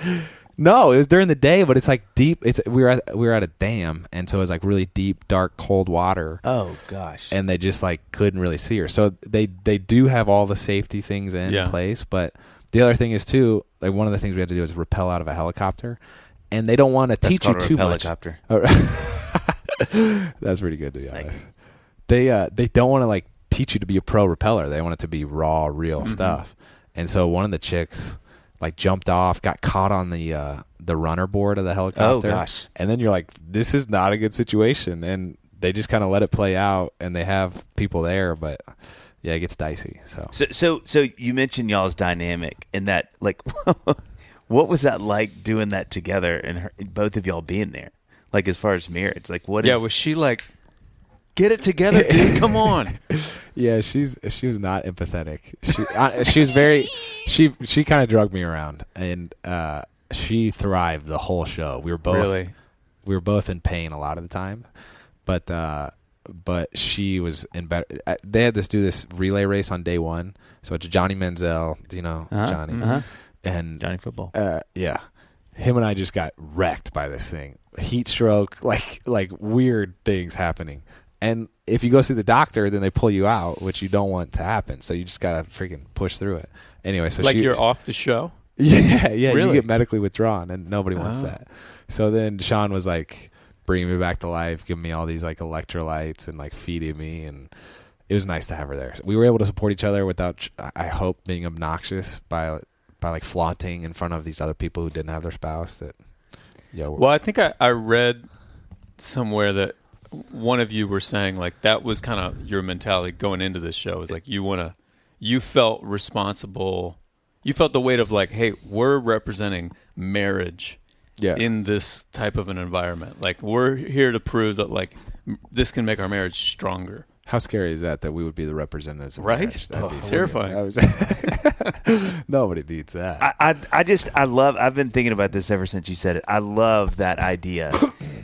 No, it was during the day, but it's like deep. We were at a dam, and so it was like really deep, dark, cold water. Oh gosh! And they just like couldn't really see her. So they do have all the safety things in place. But the other thing is too, like one of the things we had to do is rappel out of a helicopter, and they don't want to teach you too much. Helicopter. That's pretty good to be honest. They don't want to like teach you to be a pro rappeller. They want it to be raw, real stuff. And so one of the chicks like jumped off, got caught on the runner board of the helicopter. Oh gosh! And then you're like, this is not a good situation. And they just kind of let it play out, and they have people there, but yeah, it gets dicey. So you mentioned y'all's dynamic, and that like, what was that like doing that together, and both of y'all being there, like as far as marriage, like what? Was she like, get it together, dude? Come on. Yeah, she was not empathetic. She was very she kind of drugged me around, and she thrived the whole show. We were both in pain a lot of the time, but she was in better. They had do this relay race on day one, so it's Johnny Manziel. Do you know Johnny? And Johnny Football. Yeah, him and I just got wrecked by this thing. Heat stroke, like weird things happening. And if you go see the doctor, then they pull you out, which you don't want to happen. So you just got to freaking push through it. Anyway, so you're off the show? Yeah. Really? You get medically withdrawn, and nobody wants that. So then Shawn was like bringing me back to life, giving me all these like electrolytes and like feeding me. And it was nice to have her there. We were able to support each other without, I hope, being obnoxious by like flaunting in front of these other people who didn't have their spouse. Well, I think I read somewhere that one of you were saying like that was kind of your mentality going into this show, is like you felt responsible, you felt the weight of like, hey, we're representing marriage in this type of an environment, like we're here to prove that like this can make our marriage stronger. How scary is that we would be the representatives of right? marriage? That'd be terrifying. Nobody needs that. I've been thinking about this ever since you said it. I love that idea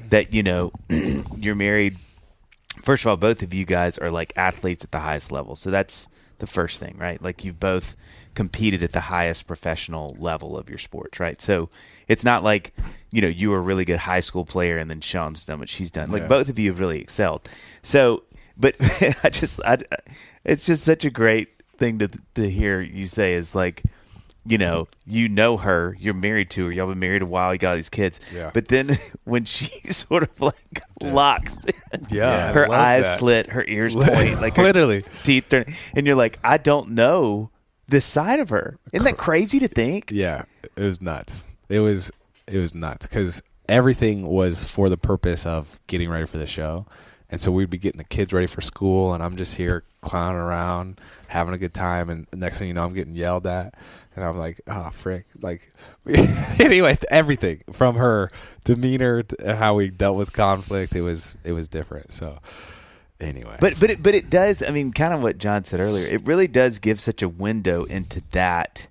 that, you're married. First of all, both of you guys are like athletes at the highest level. So that's the first thing, right? Like you've both competed at the highest professional level of your sports, right? So it's not like, you were a really good high school player and then Shawn's done what she's done. Like both of you have really excelled. So, but it's just such a great thing to hear you say is like, her, you're married to her, y'all been married a while, you got these kids. Yeah. But then when she sort of like locks in, her eyes slit, her ears point, like literally teeth turn, and you're like, I don't know this side of her. Isn't that crazy to think? Yeah, it was nuts. It was nuts because everything was for the purpose of getting ready for the show. And so we'd be getting the kids ready for school, and I'm just here clowning around, having a good time, and the next thing you know, I'm getting yelled at. And I'm like, oh, frick. Like, anyway, everything from her demeanor to how we dealt with conflict, it was different. So, anyway. But it does, I mean, kind of what John said earlier, it really does give such a window into that,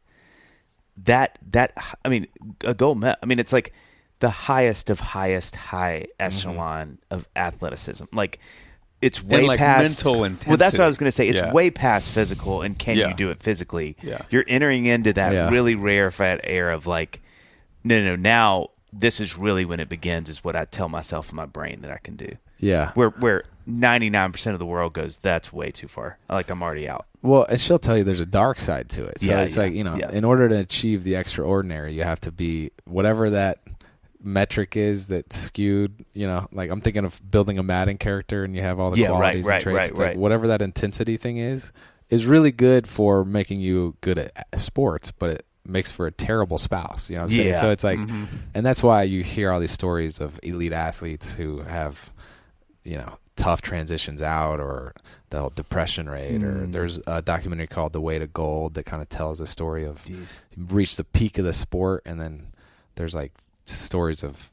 I mean, a gold medal. I mean, it's like the highest of high echelon of athleticism. Like, it's way like past mental intensity. Well, that's what I was going to say. It's way past physical, and can you do it physically? Yeah. You're entering into that really rarefied air of like, no. Now this is really when it begins. Is what I tell myself in my brain that I can do. Yeah. Where 99% of the world goes, that's way too far. Like I'm already out. Well, and she'll tell you there's a dark side to it. So it's like in order to achieve the extraordinary, you have to be whatever that metric is that's skewed, like I'm thinking of building a Madden character and you have all the qualities and traits. Like whatever that intensity thing is really good for making you good at sports, but it makes for a terrible spouse. You know what I'm saying? So it's like, and that's why you hear all these stories of elite athletes who have, tough transitions out or the whole depression rate. Or there's a documentary called The Way to Gold that kind of tells the story of you reach the peak of the sport and then there's like stories of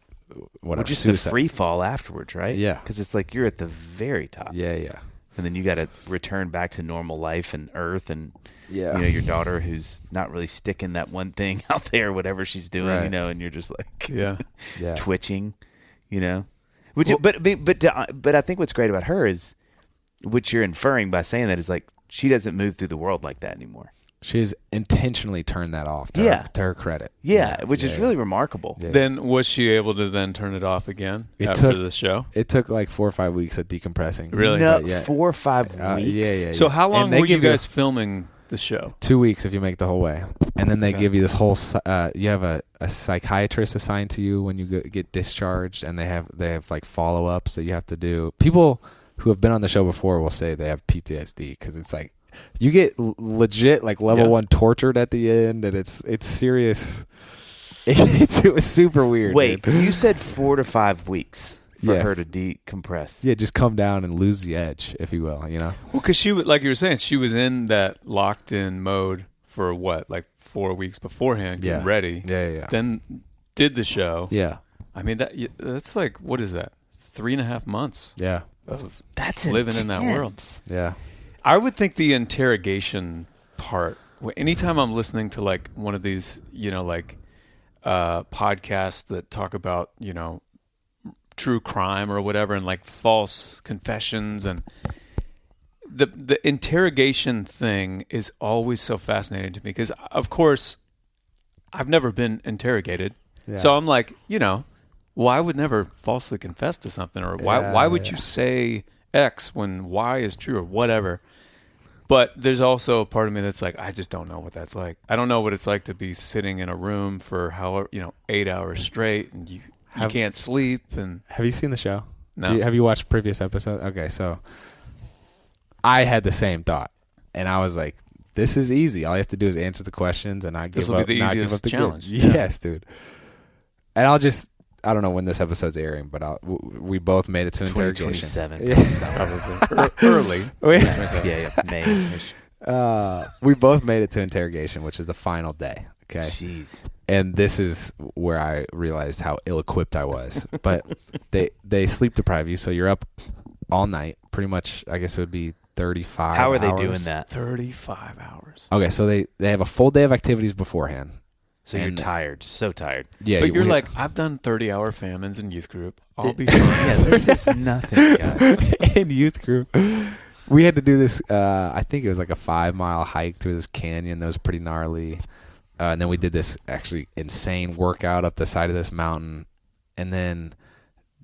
whatever, just suicide. The free fall afterwards, right? Yeah, because it's like you're at the very top. Yeah, and then you got to return back to normal life and earth, and your daughter who's not really sticking that one thing out there, whatever she's doing, and you're just like twitching, But I think what's great about her is what you're inferring by saying that is like she doesn't move through the world like that anymore. She's intentionally turned that off to her credit. Yeah, which is really remarkable. Yeah. Then was she able to then turn it off again after the show? It took like 4 or 5 weeks of decompressing. Really? No, 4 or 5 weeks? Yeah. So how long were you guys filming the show? 2 weeks if you make the whole way. And then they give you this whole you have a psychiatrist assigned to you when you get discharged, and they have like follow-ups that you have to do. People who have been on the show before will say they have PTSD because it's like you get legit like level 1 tortured at the end, and it's serious. It was super weird. Wait, dude. You said 4 to 5 weeks for her to decompress. Yeah, just come down and lose the edge, if you will. Well, because she, like you were saying, she was in that locked-in mode for what, like 4 weeks beforehand, getting ready. Yeah. Then did the show. Yeah. I mean, that's like, what is that? 3.5 months. Yeah. Of that's living intense. In that world. Yeah. I would think the interrogation part, anytime I'm listening to like one of these, podcasts that talk about, true crime or whatever, and like false confessions, and the interrogation thing is always so fascinating to me because, of course, I've never been interrogated. Yeah. So I'm like, well, I would never falsely confess to something, or why would you say X when Y is true or whatever. But there's also a part of me that's like, I just don't know what that's like. I don't know what it's like to be sitting in a room for 8 hours straight, and you can't sleep. And have you seen the show? No. Have you watched previous episodes? Okay, so I had the same thought, and I was like, this is easy. All you have to do is answer the questions, and this will be the easiest challenge. Yes, dude. And I don't know when this episode's airing, but we both made it to interrogation. 2027, probably early. May. We both made it to interrogation, which is the final day. Okay. Jeez. And this is where I realized how ill-equipped I was. But they sleep deprive you, so you're up all night. Pretty much, I guess it would be 35 hours. How are they doing that? 35 hours. Okay, so they have a full day of activities beforehand. So you're tired, so tired. Yeah, but you're like, I've done 30-hour famines in youth group. I'll be fine. Yeah, this is nothing, guys. In youth group. we had to do this. I think it was like a 5-mile hike through this canyon that was pretty gnarly. And then we did this actually insane workout up the side of this mountain. And then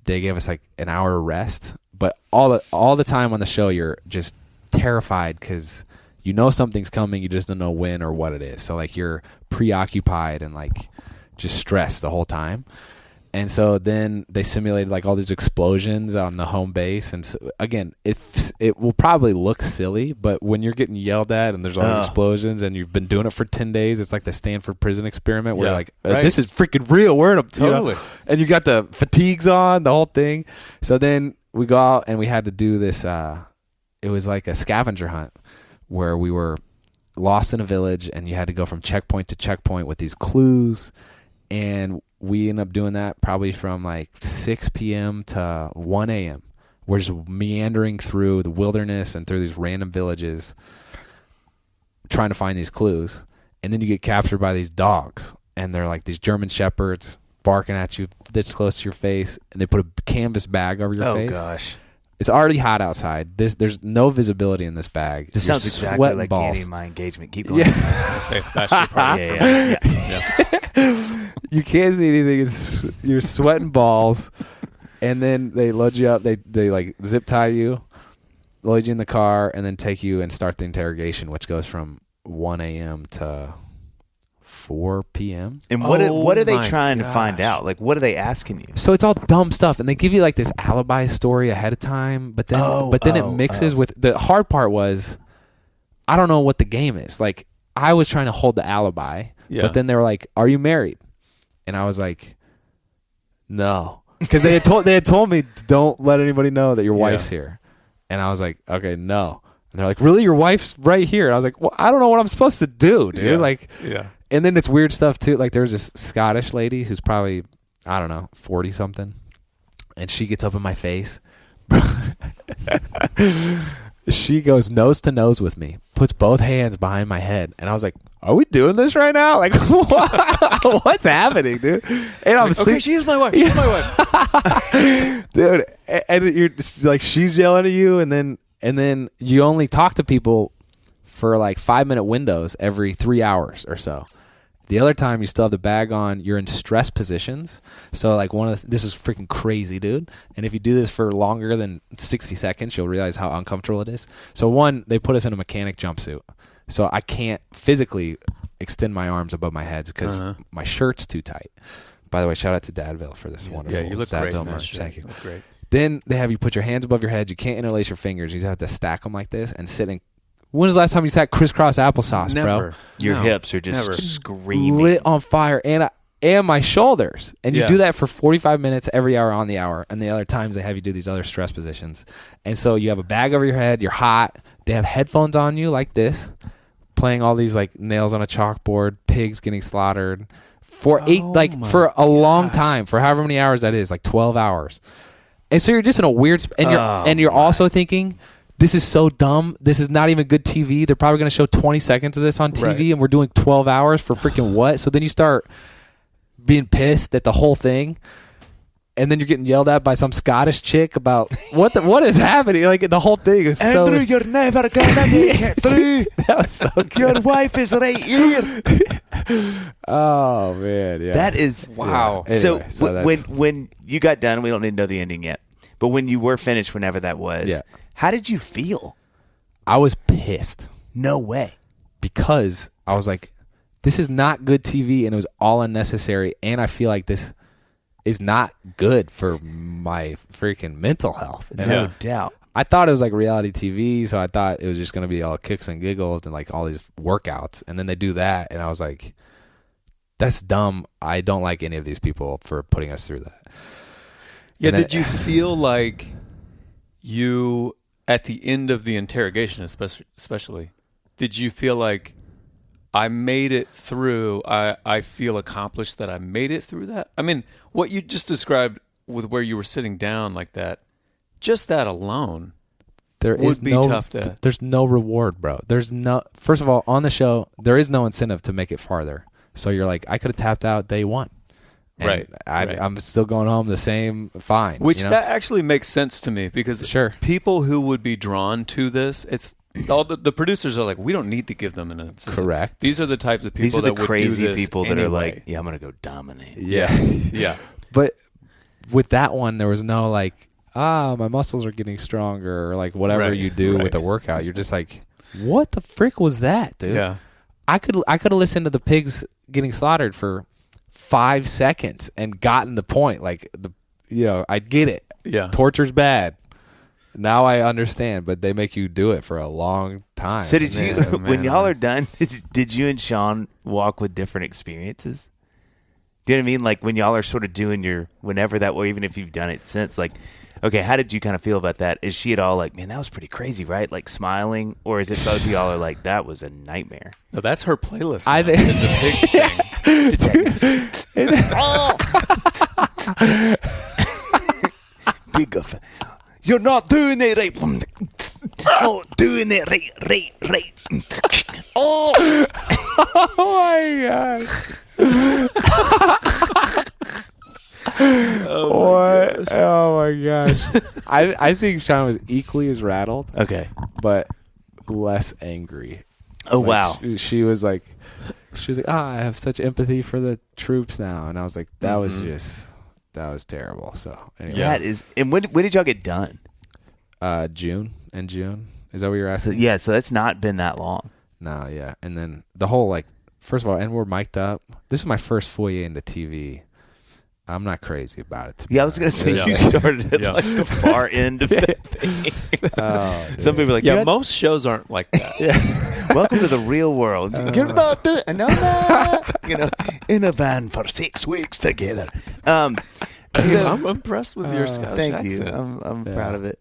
they gave us like an hour rest. But all the time on the show, you're just terrified because you know something's coming. You just don't know when or what it is. So like you're preoccupied and like just stressed the whole time. And so then they simulated like all these explosions on the home base. And so, again, it will probably look silly, but when you're getting yelled at and there's all these explosions and you've been doing it for 10 days, it's like the Stanford prison experiment where you're like, this is freaking real. We're in a, totally. And you got the fatigues on, the whole thing. So then we go out and we had to do this. It was like a scavenger hunt where we were lost in a village and you had to go from checkpoint to checkpoint with these clues. And we ended up doing that probably from like 6 p.m. to 1 a.m. We're just meandering through the wilderness and through these random villages trying to find these clues. And then you get captured by these dogs. And they're like these German shepherds barking at you this close to your face. And they put a canvas bag over your face. Oh, gosh. It's already hot outside. There's no visibility in this bag. This sounds exactly like Annie in my engagement. Keep going. Yeah. You can't see anything. You're sweating balls. And then they load you up. They like zip tie you, load you in the car, and then take you and start the interrogation, which goes from 1 a.m. to 4 p.m. And what are they trying to find out? Like, what are they asking you? So it's all dumb stuff, and they give you like this alibi story ahead of time, but then it mixes with the hard part was I don't know what the game is. Like I was trying to hold the alibi, but then they were like, "Are you married?" And I was like, "No," because they had told me don't let anybody know that your wife's here, and I was like, "Okay, no." And they're like, "Really, your wife's right here?" And I was like, "Well, I don't know what I'm supposed to do, dude." And then it's weird stuff too. Like there was this Scottish lady who's probably, I don't know, 40 something. And she gets up in my face. She goes nose to nose with me, puts both hands behind my head. And I was like, are we doing this right now? Like, what's happening, dude? And I'm okay, she is my wife. She's my wife. Dude, and you're like, she's yelling at you. And then you only talk to people for like 5-minute windows every 3 hours or so. The other time you still have the bag on, you're in stress positions. So like this is freaking crazy, dude. And if you do this for longer than 60 seconds, you'll realize how uncomfortable it is. So one, they put us in a mechanic jumpsuit. So I can't physically extend my arms above my head because my shirt's too tight. By the way, shout out to Dadville for this wonderful you look Dadville great, merch. Thank you. Look great. Then they have you put your hands above your head. You can't interlace your fingers. You just have to stack them like this and sit in. When was the last time you sat crisscross applesauce, Never. bro? Your hips are just screaming. Lit on fire. And my shoulders. And you do that for 45 minutes every hour on the hour. And the other times they have you do these other stress positions. And so you have a bag over your head. You're hot. They have headphones on you like this, playing all these like nails on a chalkboard, pigs getting slaughtered for for a long time, for however many hours that is, like 12 hours. And so you're just in a weird and you're also thinking, this is so dumb. This is not even good TV. They're probably going to show 20 seconds of this on TV, and we're doing 12 hours for freaking what? So then you start being pissed at the whole thing, and then you're getting yelled at by some Scottish chick about what is happening? Like the whole thing is so. Andrew, you're never gonna make it through. That was so good. Your wife is right here. Oh man, yeah. That is wow. Yeah. Anyway, so when you got done, we don't need to know the ending yet. But when you were finished, whenever that was, how did you feel? I was pissed. No way. Because I was like, this is not good TV, and it was all unnecessary, and I feel like this is not good for my freaking mental health. No doubt. I thought it was like reality TV, so I thought it was just going to be all kicks and giggles and like all these workouts, and then they do that, and I was like, that's dumb. I don't like any of these people for putting us through that. Yeah, did you feel like you, at the end of the interrogation especially, did you feel like I made it through, I feel accomplished that I made it through that? I mean, what you just described with where you were sitting down like that, just that alone would be tough to... There's no reward, bro. First of all, on the show, there is no incentive to make it farther. So you're like, I could have tapped out day one. And I'm still going home the same fine. Which that actually makes sense to me because people who would be drawn to this, it's all the producers are like, we don't need to give them an incentive. Correct. These are the types of people These are the that would crazy do this people anyway. that are like, yeah, I'm going to go dominate. Yeah. Yeah. But with that one, there was no like, my muscles are getting stronger or like whatever you do with the workout. You're just like, what the frick was that, dude? Yeah. I could have listened to the pigs getting slaughtered for 5 seconds and gotten the point. Like I get it. Yeah. Torture's bad. Now I understand, but they make you do it for a long time. So did you, when y'all are done, did you and Shawn walk with different experiences? Do you know what I mean? Like when y'all are sort of doing your whenever that, or even if you've done it since, like, okay, how did you kind of feel about that? Is she at all like, man, that was pretty crazy, right? Like smiling, or is it both of y'all are like, that was a nightmare? No, that's her playlist. I think the big thing. Big of, you're not doing it right. Not doing it right. oh my god. Oh my gosh. I think Shawn was equally as rattled. Okay. But less angry. Oh, wow. She was like, I have such empathy for the troops now. And I was like, that was terrible. So anyway. That is, and when did y'all get done? June. Is that what you're asking? So that's not been that long. No, yeah. And then the whole like, first of all, and we're mic'd up. This is my first foyer into TV. I'm not crazy about it. I was going to say, you started at like the far end of that thing. Some people are like, most shows aren't like that. Welcome to the real world. You're not doing in a van for 6 weeks together. I'm impressed with your Scottish thank accent. you. I'm proud of it.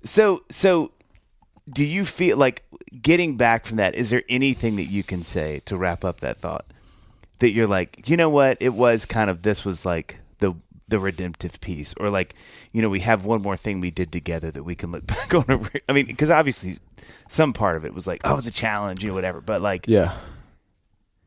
So do you feel like getting back from that, is there anything that you can say to wrap up that thought? That you're like, you know what, it was kind of, this was like the redemptive piece, or like, we have one more thing we did together that we can look back on. I mean, because obviously some part of it was like, oh, it was a challenge, whatever. But like,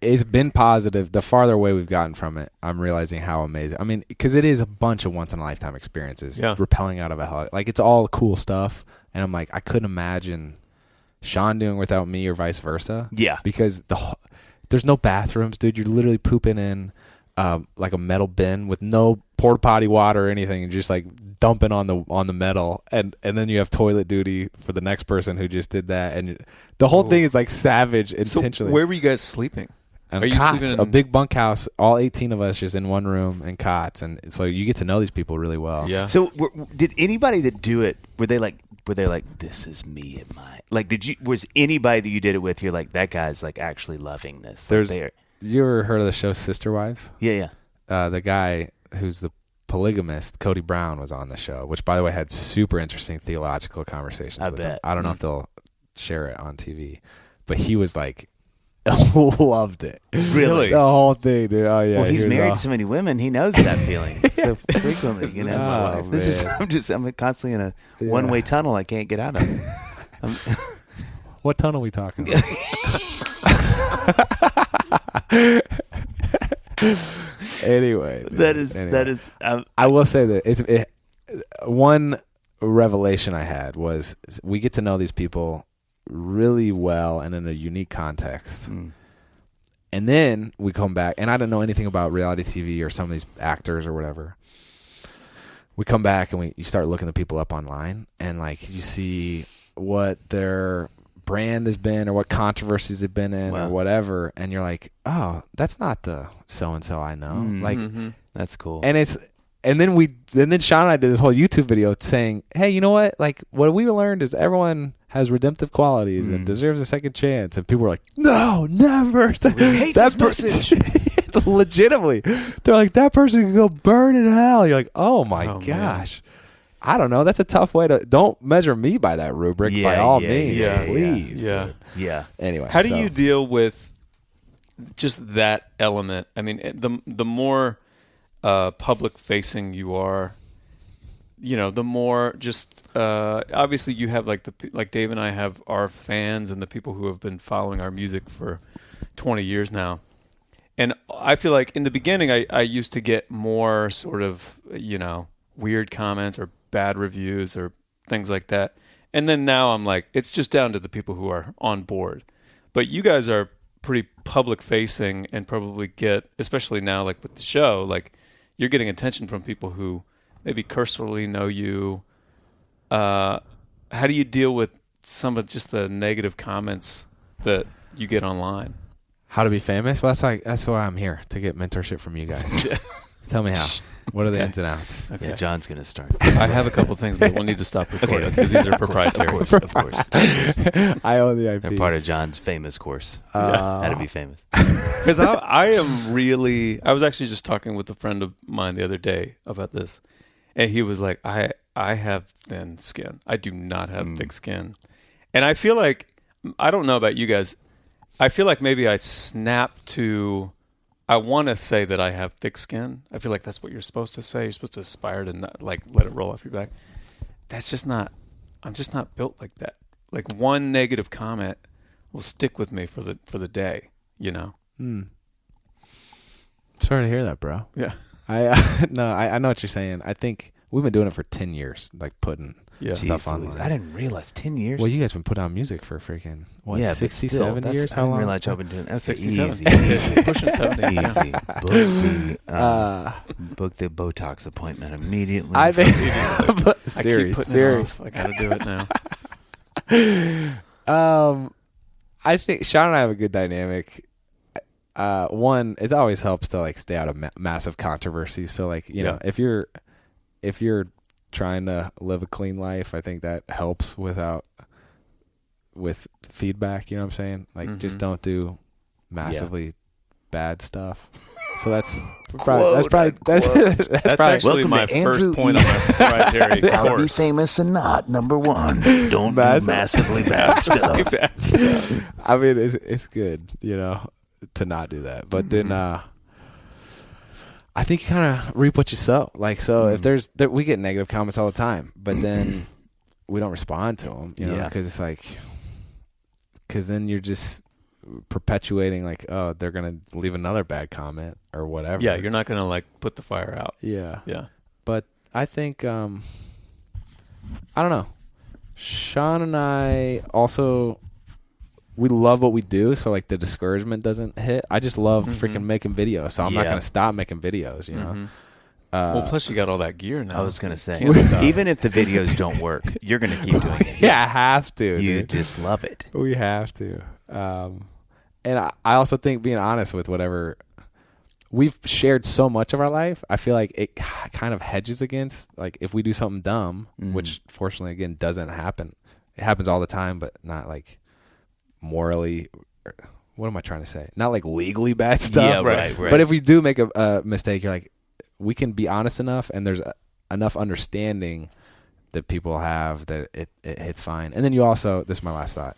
it's been positive. The farther away we've gotten from it, I'm realizing how amazing. I mean, because it is a bunch of once in a lifetime experiences. Rappelling out of a hell, like it's all cool stuff, and I'm like, I couldn't imagine Shawn doing without me or vice versa. Yeah, because there's no bathrooms, dude. You're literally pooping in like a metal bin with no porta potty water or anything, and just like dumping on the metal, and then you have toilet duty for the next person who just did that, and the whole thing is like savage intentionally. So where were you guys sleeping? Are you cots, sleeping in a big bunkhouse, all 18 of us just in one room and cots, and so you get to know these people really well. Yeah. So did anybody that do it, were they like, this is me at my, like, was anybody that you did it with, you're like, that guy's like actually loving this? You ever heard of the show Sister Wives? Yeah. The guy who's the polygamist, Cody Brown, was on the show, which by the way had super interesting theological conversations. I bet. I don't know if they'll share it on TV, but he was like, loved it. Really? The whole thing, dude. Oh yeah. Well, he's married so many women, he knows that feeling so frequently. I'm constantly in a one-way tunnel I can't get out of. What tunnel are we talking about? Anyway, dude. That is. I will say that one revelation I had was we get to know these people really well and in a unique context. And then we come back, and I didn't know anything about reality TV or some of these actors or whatever. We come back and you start looking the people up online, and like you see what their brand has been or what controversies they've been in or whatever, and you're like, oh, that's not the so-and-so I know. That's cool. And then Shawn and I did this whole YouTube video saying, hey, you know what? Like, what we learned is everyone has redemptive qualities and deserves a second chance. And people were like, no, never. We hate that message. Legitimately. They're like, that person can go burn in hell. You're like, oh my gosh. Man. I don't know. That's a tough way to, don't measure me by that rubric by all means. Please. Yeah. Anyway. How do you deal with just that element? I mean, the more public facing you are, the more just obviously you have like Dave and I have our fans and the people who have been following our music for 20 years now, And I feel like in the beginning, I used to get more sort of, weird comments or bad reviews or things like that. And then now I'm like, it's just down to the people who are on board. But you guys are pretty public facing and probably get, especially now, like with the show, like you're getting attention from people who maybe cursorily know you. How do you deal with some of just the negative comments that you get online? How to be famous? Well, that's why I'm here, to get mentorship from you guys. Tell me how. What are the ins and outs? Okay, yeah, John's going to start. I have a couple things, but we'll need to stop recording because these are proprietary. Of course. I own the IP. They're part of John's famous course. How to be famous. Because I was actually just talking with a friend of mine the other day about this, and he was like, I have thin skin. I do not have thick skin. And I feel like, I don't know about you guys, I feel like maybe I snap to, I want to say that I have thick skin. I feel like that's what you're supposed to say. You're supposed to aspire to not, like, let it roll off your back. That's just not, I'm just not built like that. Like, one negative comment will stick with me for the day, Sorry to hear that, bro. Yeah. I know what you're saying. I think we've been doing it for 10 years, like putting stuff online. I didn't realize 10 years. Well, you guys have been putting out music for freaking, 67 years? How long? I didn't realize y'all been doing that. 67. Easy. Pushing 70. Easy. Book the Botox appointment immediately. I keep putting it off. I got to do it now. I think Shawn and I have a good dynamic. One, it always helps to like stay out of massive controversies. So like, if you're trying to live a clean life, I think that helps with feedback, you know what I'm saying? Like just don't do massively bad stuff. So that's probably actually my first point on my proprietary course. How to be famous and not number one. Don't do massively bad stuff. I mean, it's good, to not do that. But then I think you kind of reap what you sow. Like, so if we get negative comments all the time, but then we don't respond to them, because it's like, because then you're just perpetuating like, oh, they're going to leave another bad comment or whatever. Yeah, you're not going to like put the fire out. Yeah. Yeah. But I think, I don't know. Shawn and I also, we love what we do, so like the discouragement doesn't hit. I just love freaking making videos, so I'm not going to stop making videos, well, plus you got all that gear now. I was going to say, even if the videos don't work, you're going to keep doing it. Yeah, I have to. You dude. just love it. We have to. And I also think being honest with whatever we've shared so much of our life, I feel like it kind of hedges against like if we do something dumb, which fortunately again doesn't happen. It happens all the time, but not like morally. What am I trying to say? Not like legally bad stuff. Yeah, right. But if we do make a mistake, you're like, we can be honest enough, and there's enough understanding that people have that it hits fine. And then you also, this is my last thought.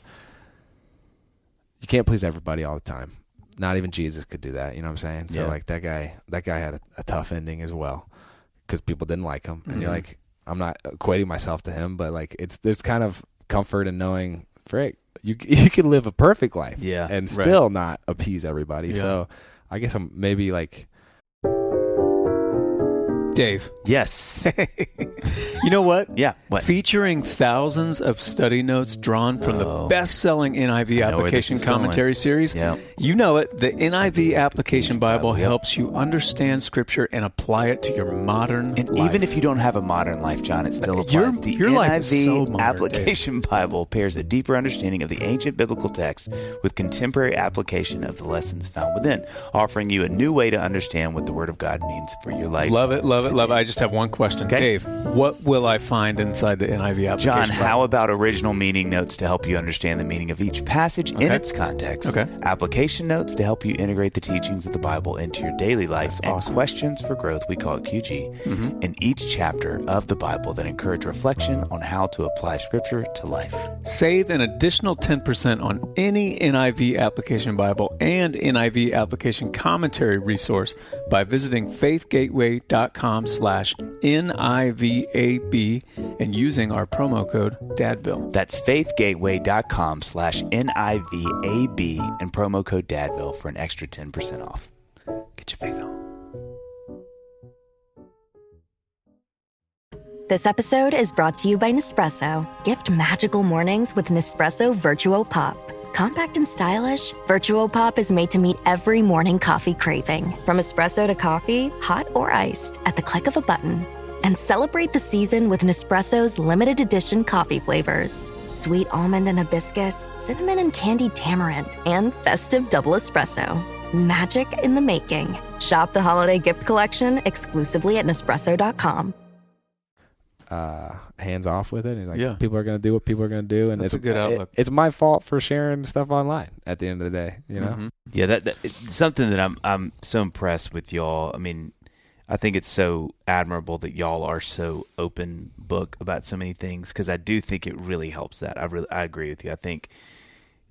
You can't please everybody all the time. Not even Jesus could do that. You know what I'm saying? So like that guy had a tough ending as well because people didn't like him. And you're like, I'm not equating myself to him, but like there's kind of comfort in knowing, frick, you can live a perfect life and still not appease everybody. Yeah. So I guess I'm maybe like, Dave. Yes. You know what? Yeah. What? Featuring thousands of study notes drawn from the best-selling NIV Application Commentary series. Yeah. You know it. The NIV Application Bible helps you understand Scripture and apply it to your modern life. And even if you don't have a modern life, John, it still applies. The your NIV life is so modern, Application Bible pairs a deeper understanding of the ancient biblical text with contemporary application of the lessons found within, offering you a new way to understand what the Word of God means for your life. Love it. I just have one question. Okay. Dave, what will I find inside the NIV Application John, Bible? how about original meaning notes to help you understand the meaning of each passage in its context? Okay. Application notes to help you integrate the teachings of the Bible into your daily life. That's and awesome. questions for growth, we call it QG, in each chapter of the Bible that encourage reflection on how to apply Scripture to life. Save an additional 10% on any NIV Application Bible and NIV Application Commentary resource by visiting faithgateway.com/NIVAB and using our promo code DADVILLE. That's faithgateway.com/NIVAB and promo code DADVILLE for an extra 10% off. Get your faith on. This episode is brought to you by Nespresso. Gift magical mornings with Nespresso Virtuo Pop. Compact and stylish, Virtuo Pop is made to meet every morning coffee craving. From espresso to coffee, hot or iced, at the click of a button. And celebrate the season with Nespresso's limited edition coffee flavors. Sweet almond and hibiscus, cinnamon and candied tamarind, and festive double espresso. Magic in the making. Shop the holiday gift collection exclusively at Nespresso.com. Hands off with it. And like, people are going to do what people are going to do. And it's a good outlook. It's my fault for sharing stuff online at the end of the day, you know? Mm-hmm. Yeah, that it's something that I'm so impressed with y'all. I mean, I think it's so admirable that y'all are so open book about so many things, because I do think it really helps that. I agree with you. I think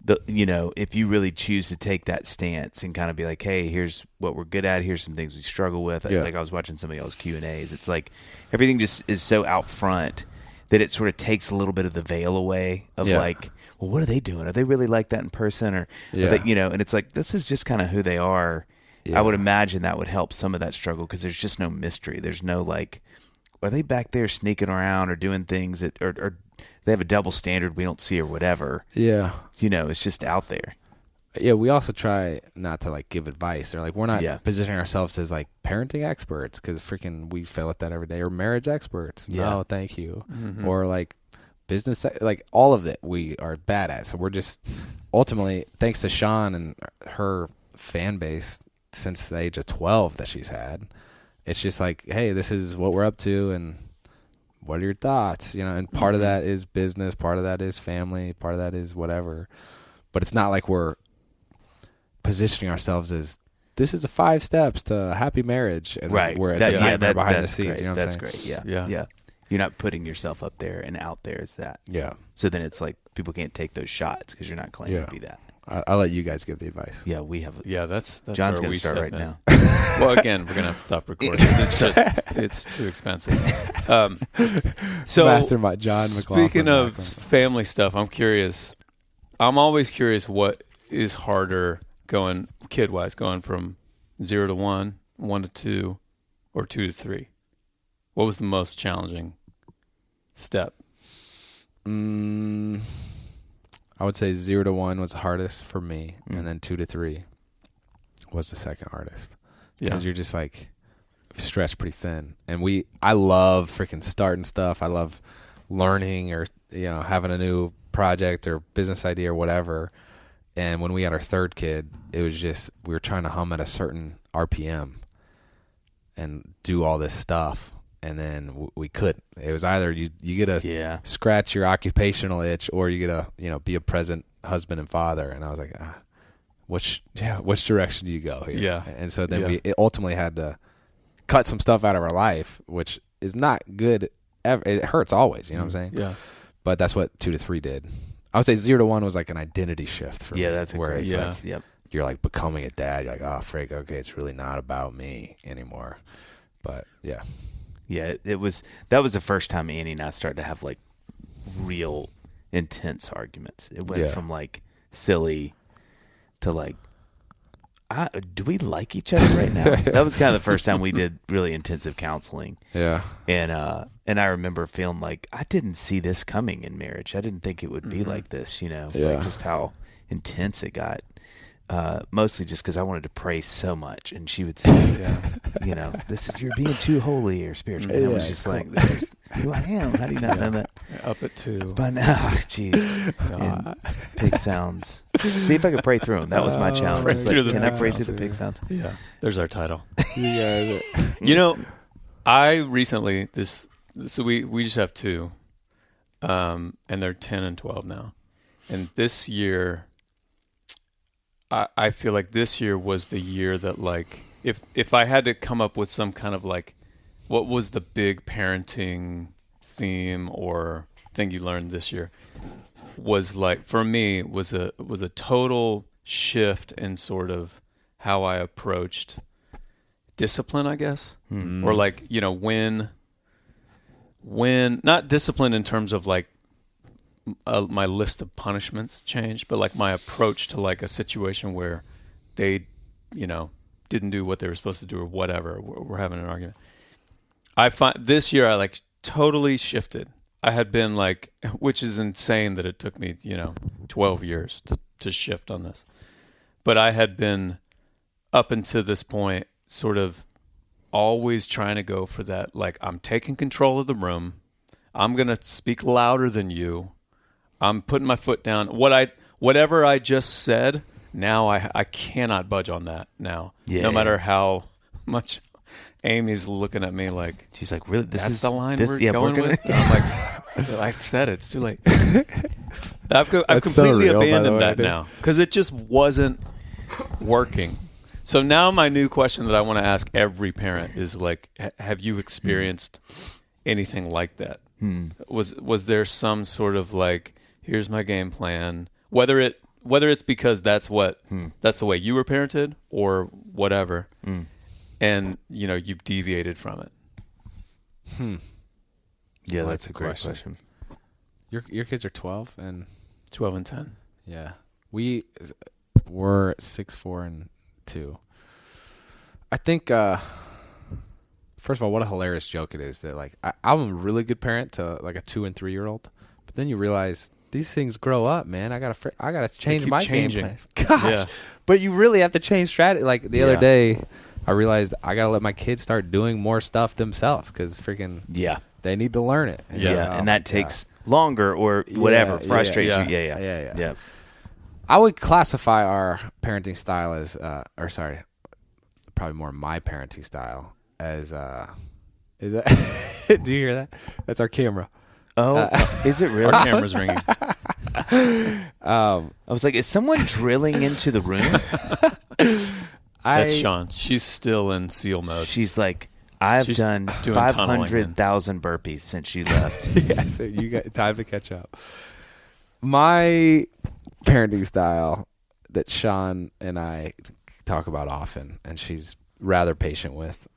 if you really choose to take that stance and kind of be like, hey, here's what we're good at, here's some things we struggle with. Like I was watching some of y'all's Q&As. It's like everything just is so out front that it sort of takes a little bit of the veil away of like, well, what are they doing? Are they really like that in person? Or are they, and it's like, this is just kind of who they are. Yeah. I would imagine that would help some of that struggle, because there's just no mystery. There's no like, are they back there sneaking around or doing things that or they have a double standard we don't see or whatever. Yeah. It's just out there. Yeah, we also try not to like give advice, or like we're not positioning ourselves as like parenting experts, because freaking we fail at that every day, or marriage experts. Yeah. No, thank you. Mm-hmm. Or like business, like all of it we are bad at. So we're just ultimately, thanks to Shawn and her fan base since the age of 12 that she's had, it's just like, hey, this is what we're up to, and what are your thoughts? And part of that is business, part of that is family, part of that is whatever. But it's not like we're positioning ourselves as, this is the 5 steps to a happy marriage. And right. Where it's behind the scenes. Great. You know what that's I'm saying? Great. Yeah. You're not putting yourself up there and out there as that. Yeah. So then it's like people can't take those shots because you're not claiming to be that. I'll let you guys give the advice. Yeah, we have. That's John's going to start right now. Well, again, we're going to have to stop recording. It's too expensive. So, Mastermind John McLaughlin. Speaking of family stuff, I'm curious. I'm always curious what is harder going kid-wise, going from 0 to 1, 1 to 2, or 2 to 3. What was the most challenging step? I would say 0 to 1 was the hardest for me, and then 2 to 3 was the second hardest. Because you're just like stretched pretty thin. And I love freaking starting stuff. I love learning, or having a new project or business idea or whatever. And when we had our third kid, it was just, we were trying to hum at a certain RPM and do all this stuff. And then we couldn't. It was either you get to scratch your occupational itch, or you get to be a present husband and father. And I was like, which direction do you go here? Yeah. And so then we ultimately had to cut some stuff out of our life, which is not good ever. It hurts always. You know what I'm saying? Yeah. But that's what 2 to 3 did. I would say 0 to 1 was like an identity shift for me. Yeah, that's where great. Like, you're like becoming a dad. You're like, oh, frick, okay, it's really not about me anymore. But yeah. Yeah, that was the first time Annie and I started to have like real intense arguments. It went from like silly to like, do we like each other right now? That was kind of the first time we did really intensive counseling. Yeah. And I remember feeling like I didn't see this coming in marriage. I didn't think it would be like this, like just how intense it got. Mostly just because I wanted to pray so much, and she would say, this is, you're being too holy or spiritual. And I was just like, this is who I am. How do you not know that? Up at 2. But now, jeez, pig sounds. See if I could pray through them. That was my challenge. Can I pray through the pig sounds? Yeah, there's our title. I recently so we just have 2, and they're 10 and 12 now, and this year. I feel like this year was the year that, like, if I had to come up with some kind of like, what was the big parenting theme or thing you learned this year, was like, for me, was a total shift in sort of how I approached discipline, I guess, or like, when not discipline in terms of like. My list of punishments changed, but like my approach to like a situation where they, didn't do what they were supposed to do or whatever. We're having an argument. I find this year I totally shifted. I had been which is insane that it took me 12 years to shift on this, but I had been up until this point sort of always trying to go for that. I'm taking control of the room. I'm gonna speak louder than you. I'm putting my foot down. Whatever I just said. Now I cannot budge on that now. No matter how much Amy's looking at me like she's like, really? That's the line we're going with? And I'm like, I've said it. It's too late. I've completely abandoned that now because it just wasn't working. So now my new question that I want to ask every parent is have you experienced anything like that? Was there some sort of here's my game plan, whether it's because that's the way you were parented or whatever, and you've deviated from it. Yeah, that's a great question. Your kids are 12 and 10. Yeah, we were 6, 4, and 2. I think first of all, what a hilarious joke it is that I'm a really good parent to a 2 and 3 year old, but then you realize these things grow up, man. I gotta change my game plan. Gosh, but you really have to change strategy. The other day, I realized I gotta let my kids start doing more stuff themselves because they need to learn it. And that takes longer or whatever frustrates you. Yeah. I would classify our parenting style as, probably more my parenting style as. Is that? Do you hear that? That's our camera. Oh, is it really? Our camera's ringing. I was like, is someone drilling into the room? That's Shawn. She's still in SEAL mode. She's like, I've done 500,000 burpees since you left. Yeah, so you got time to catch up. My parenting style that Shawn and I talk about often, and she's rather patient with,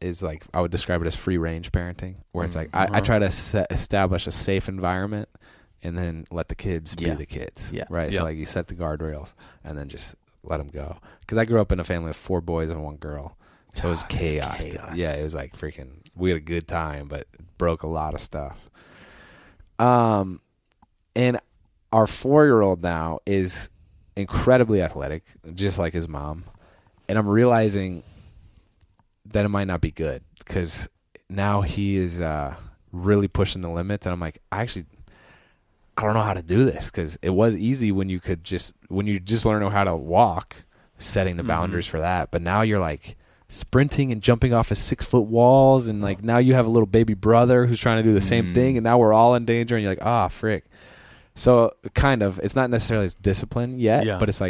is I would describe it as free range parenting, where it's I try to establish a safe environment and then let the kids be the kids. Yeah. Right. Yeah. So you set the guardrails and then just let them go. Because I grew up in a family of 4 boys and 1 girl. So it was chaos. Yeah. It was freaking, we had a good time, but it broke a lot of stuff. And our 4-year-old now is incredibly athletic, just like his mom. And I'm realizing that it might not be good because now he is really pushing the limits, and I'm like, I don't know how to do this because it was easy when you just learn how to walk, setting the boundaries for that. But now you're sprinting and jumping off of 6-foot walls, and now you have a little baby brother who's trying to do the same thing, and now we're all in danger, and you're like, frick. So kind of, it's not necessarily as discipline yet, but it's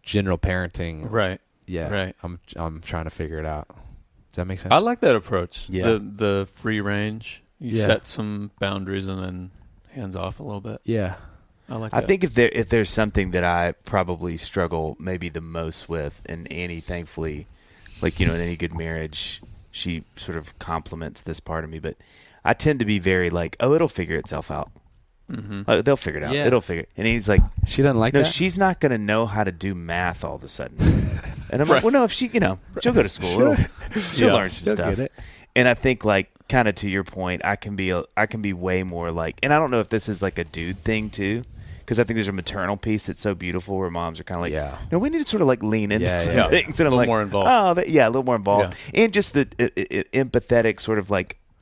general parenting. Right. Yeah, right. I'm trying to figure it out. Does that make sense? I like that approach. Yeah, the free range. You set some boundaries and then hands off a little bit. Yeah, I like that. I think if there's something that I probably struggle maybe the most with, and Annie, thankfully, in any good marriage, she sort of compliments this part of me, but I tend to be very it'll figure itself out. Mm-hmm. They'll figure it out. Yeah. It'll figure it. And he's like, she doesn't like that? No, she's not going to know how to do math all of a sudden. And I'm like, well, no, if she, she'll go to school. She'll learn some stuff. Get it. And I think kind of to your point, I can be way more and I don't know if this is a dude thing too, because I think there's a maternal piece that's so beautiful where moms are kind of no, we need to sort of lean into some things. And I'm a little more involved. Oh, a little more involved. Yeah. And just the empathetic sort of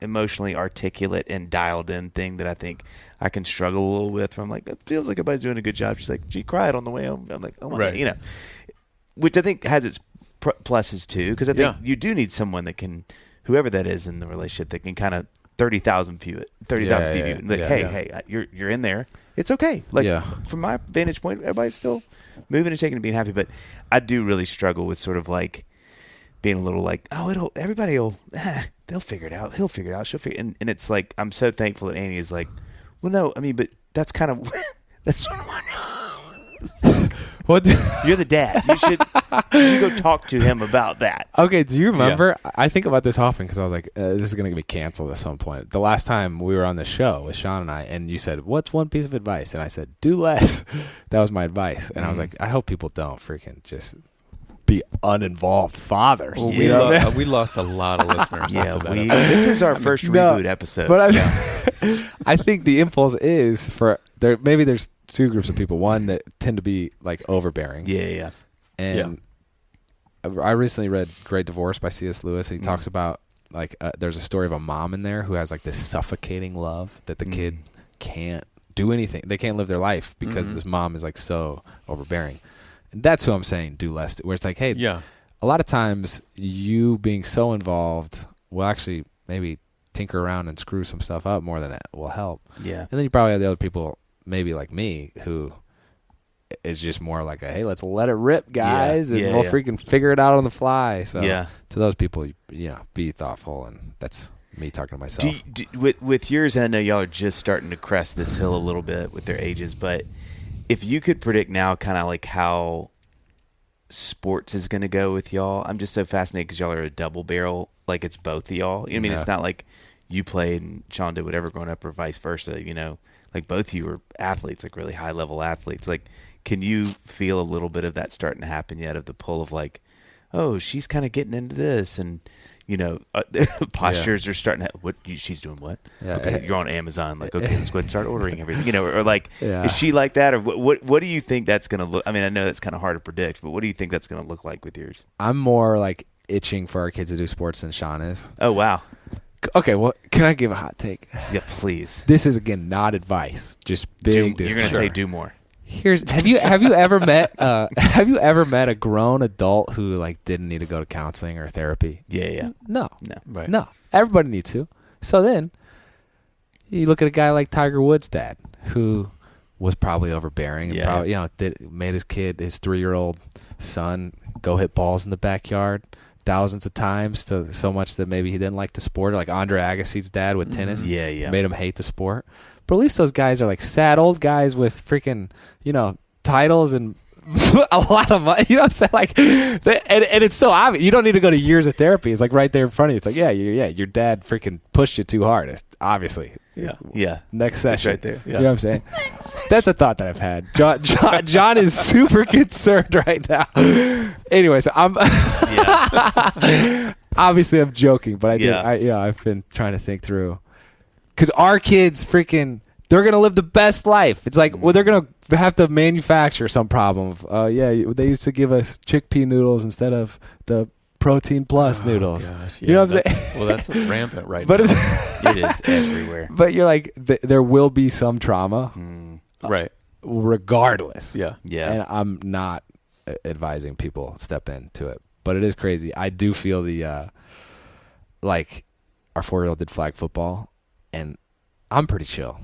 emotionally articulate and dialed in thing that I think I can struggle a little with. Where I'm like, it feels like everybody's doing a good job. She's like, she cried on the way home. I'm like, oh my God, which I think has its pluses too, because I think you do need someone that can, whoever that is in the relationship, that can kind of 30,000 feet view. Hey, you're in there. It's okay. From my vantage point, everybody's still moving and shaking and being happy. But I do really struggle with sort of being a little they'll figure it out. He'll figure it out. She'll figure it. And it's I'm so thankful that Annie is well, no, I mean, but that's kind of, that's sort of what? You're the dad. You should go talk to him about that. Okay, do you remember? Yeah. I think about this often because I was like, this is going to be canceled at some point. The last time we were on the show with Shawn and I, and you said, what's one piece of advice? And I said, do less. That was my advice. And I was like, I hope people don't freaking just be uninvolved fathers. Well, we lost a lot of listeners. Yeah, this is our first reboot episode. But I think the impulse is for there. Maybe there's two groups of people. One that tend to be like overbearing. Yeah. And I recently read Great Divorce by C.S. Lewis. And he talks about like there's a story of a mom in there who has like this suffocating love that the kid can't do anything. They can't live their life because this mom is like so overbearing. And that's who I'm saying do less to, where it's like, hey, a lot of times you being so involved will actually maybe tinker around and screw some stuff up more than it will help. Yeah. And then you probably have the other people, maybe like me, who is just more like, hey, let's let it rip, guys, and we'll freaking figure it out on the fly. So to those people, be thoughtful, and that's me talking to myself. With yours, and I know y'all are just starting to crest this hill a little bit with their ages, but if you could predict now kind of like how sports is going to go with y'all, I'm just so fascinated because y'all are a double barrel. Like it's both of y'all. I mean, it's not like you played and Shawn did whatever growing up or vice versa, like both of you are athletes, like really high level athletes. Like, can you feel a little bit of that starting to happen yet, of the pull of like, oh, she's kind of getting into this, and postures are starting to, she's doing what? Yeah. Okay, you're on Amazon. Like, okay, let's go ahead and start ordering everything. Or like, is she like that? Or what do you think that's going to look? I mean, I know that's kind of hard to predict, but what do you think that's going to look like with yours? I'm more like itching for our kids to do sports than Shawn is. Oh, wow. Okay, well, can I give a hot take? Yeah, please. This is, again, not advice. Just big discussion. You're going to say do more. Have you ever met a grown adult who like didn't need to go to counseling or therapy? Yeah. No. Right. No. Everybody needs to. So then you look at a guy like Tiger Woods' dad, who was probably overbearing and probably made his 3-year-old son go hit balls in the backyard thousands of times, to so much that maybe he didn't like the sport. Or like Andre Agassi's dad with tennis. Yeah. Made him hate the sport. But at least those guys are like sad old guys with freaking, titles and a lot of money. You know what I'm saying? Like, and it's so obvious. You don't need to go to years of therapy. It's like right there in front of you. It's like, your dad freaking pushed you too hard. It's obviously. Yeah. Next session. It's right there. Yeah. You know what I'm saying? That's a thought that I've had. John is super concerned right now. Anyway, so I'm obviously I'm joking, but I've been trying to think through. Because our kids they're going to live the best life. It's like, well, they're going to have to manufacture some problem of, they used to give us chickpea noodles instead of the protein plus noodles. Gosh, you know what I'm saying? Well, that's rampant right but now. It is everywhere. But you're like, there will be some trauma. Right. Regardless. Yeah. And I'm not advising people step into it. But it is crazy. I do feel our 4-year-old did flag football. And I'm pretty chill.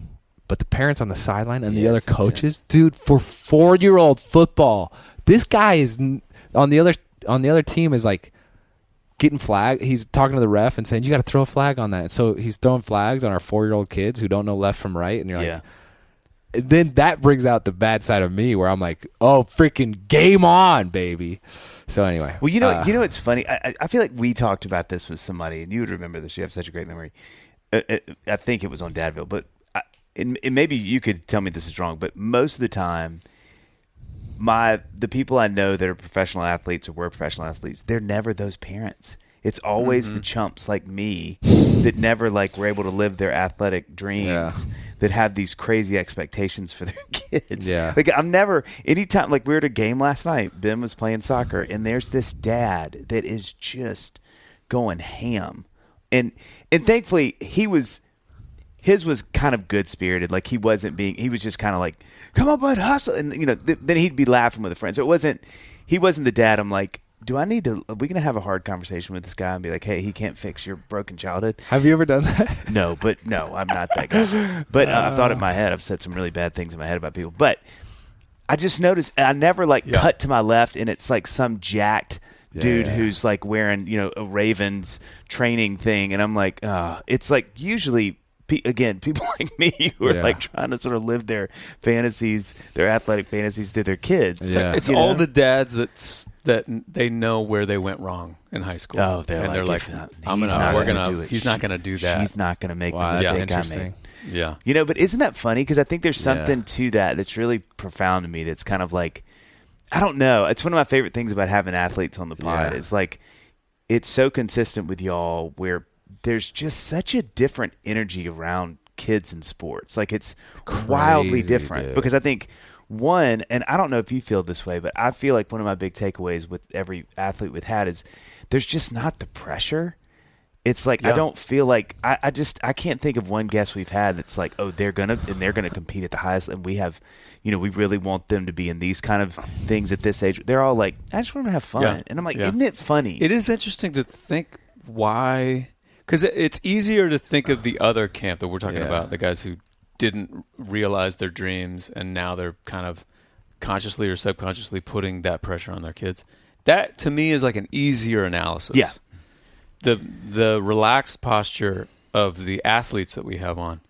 But the parents on the sideline and the other coaches, dude, for 4-year-old football, this guy is on the other team is like getting flag. He's talking to the ref and saying, you got to throw a flag on that. And so he's throwing flags on our 4-year-old kids who don't know left from right. And you're like, and then that brings out the bad side of me where I'm like, oh, freaking game on, baby. So anyway. Well, it's funny. I feel like we talked about this with somebody, and you would remember this. You have such a great memory. I think it was on Dadville, but maybe you could tell me this is wrong, but most of the time, the people I know that are professional athletes or were professional athletes, they're never those parents. It's always the chumps like me that never were able to live their athletic dreams, that have these crazy expectations for their kids. Yeah. I'm never, anytime, we were at a game last night, Ben was playing soccer, and there's this dad that is just going ham. And thankfully, his was kind of good-spirited. He was just kind of like, come on, bud, hustle. And, then he'd be laughing with a friend. So he wasn't the dad. I'm like, are we going to have a hard conversation with this guy and be like, hey, he can't fix your broken childhood? Have you ever done that? No, I'm not that guy. But I've thought in my head, I've said some really bad things in my head about people. But I just noticed, I never cut to my left and it's some jacked dude who's wearing, a Ravens training thing. And I'm like, it's usually, again, people like me who are trying to sort of live their fantasies, their athletic fantasies through their kids. It's all the dads that they know where they went wrong in high school. Oh, they're like, he's not going to do that. He's not going to make the mistake I made. Yeah. But isn't that funny? Because I think there's something to that that's really profound to me. That's kind of I don't know. It's one of my favorite things about having athletes on the pod. Yeah. Is like it's so consistent with y'all where there's just such a different energy around kids in sports. Like it's wildly different because I think one, and I don't know if you feel this way, but I feel like one of my big takeaways with every athlete we've had is there's just not the pressure. It's like I don't feel like I can't think of one guest we've had that's like, oh, they're gonna compete at the highest, and we have, we really want them to be in these kind of things at this age. They're all like, I just want to have fun, and I'm like, isn't it funny? It is interesting to think why, because it's easier to think of the other camp that we're talking about, the guys who didn't realize their dreams and now they're kind of consciously or subconsciously putting that pressure on their kids. That to me is like an easier analysis. Yeah. The relaxed posture of the athletes that we have on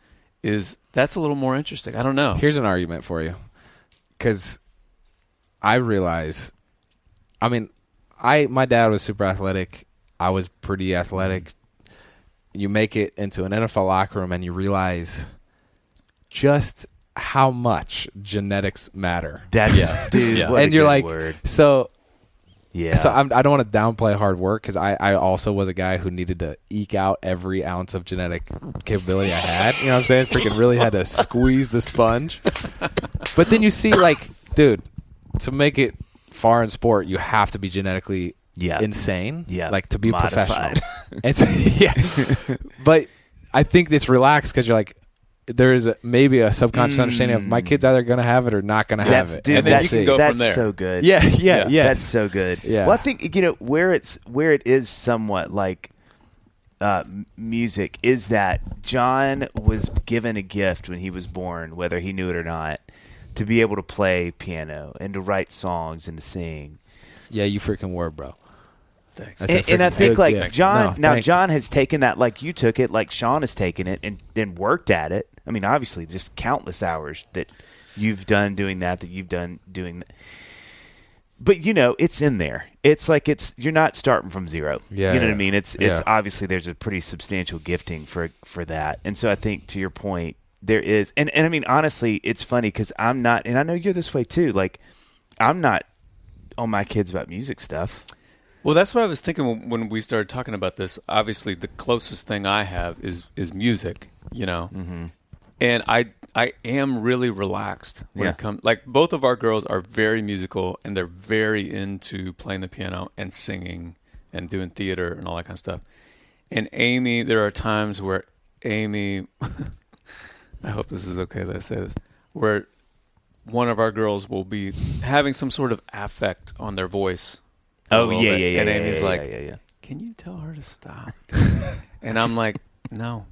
that's a little more interesting. I don't know. Here's an argument for you, because I realize, my dad was super athletic. I was pretty athletic. You make it into an NFL locker room and you realize just how much genetics matter. That's dude. What and a you're good like, word. so. Yeah. So I don't want to downplay hard work, because I also was a guy who needed to eke out every ounce of genetic capability I had. You know what I'm saying? Freaking really had to squeeze the sponge. But then you see, like, dude, to make it far in sport, you have to be genetically insane. Yeah. Like, to be modified. a professional. But I think it's relaxed because you're like, there is maybe a subconscious understanding of my kid's either going to have it or not going to have it. Dude, and then you can go from there. That's so good. Yeah. That's so good. Yeah. Well, I think where it is somewhat like music is that John was given a gift when he was born, whether he knew it or not, to be able to play piano and to write songs and to sing. Yeah, you freaking were, bro. Thanks. And I think like gift. John, No, John has taken that like you took it, like Shawn has taken it and then worked at it. I mean, obviously, just countless hours that you've done doing that you've done doing that. But it's in there. It's like you're not starting from zero. Yeah, you know what I mean? It's obviously there's a pretty substantial gifting for that. And so I think to your point, there is, and I mean honestly, it's funny because I'm not, and I know you're this way too. Like I'm not on my kids about music stuff. Well, that's what I was thinking when we started talking about this. Obviously, the closest thing I have is music, Mm-hmm. And I am really relaxed when it comes. Like both of our girls are very musical, and they're very into playing the piano and singing and doing theater and all that kind of stuff. And Amy, there are times where Amy, I hope this is okay that I say this, where one of our girls will be having some sort of affect on their voice. Oh yeah. And Amy's like, can you tell her to stop? And I'm like, no.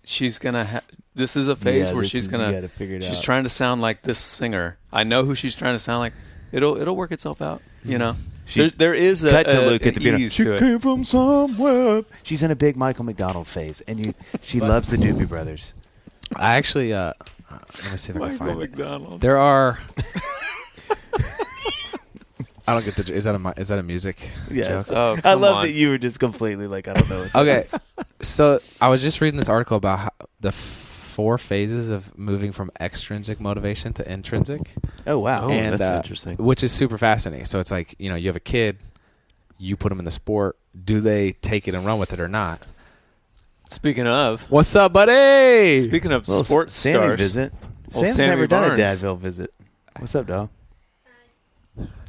She's gonna. This is a phase where she's gonna. She's trying to sound like this singer. I know who she's trying to sound like. It'll work itself out. There is a cut to Luke at the beginning. She came from somewhere. She's in a big Michael McDonald phase, and she loves the Doobie Brothers. I actually let me see if I can find McDonald. it. There are. I don't get is that a music yes. joke? Oh, I love that you were just completely like, I don't know. Okay, so I was just reading this article about how the 4 phases of moving from extrinsic motivation to intrinsic. Oh wow, and, that's interesting. Which is super fascinating. So it's like you have a kid, you put them in the sport. Do they take it and run with it or not? Speaking of, what's up, buddy? Speaking of well, sports Sammy stars, visit. Well, Sam's Sammy never done a Barnes. Dadville visit. What's up, dog?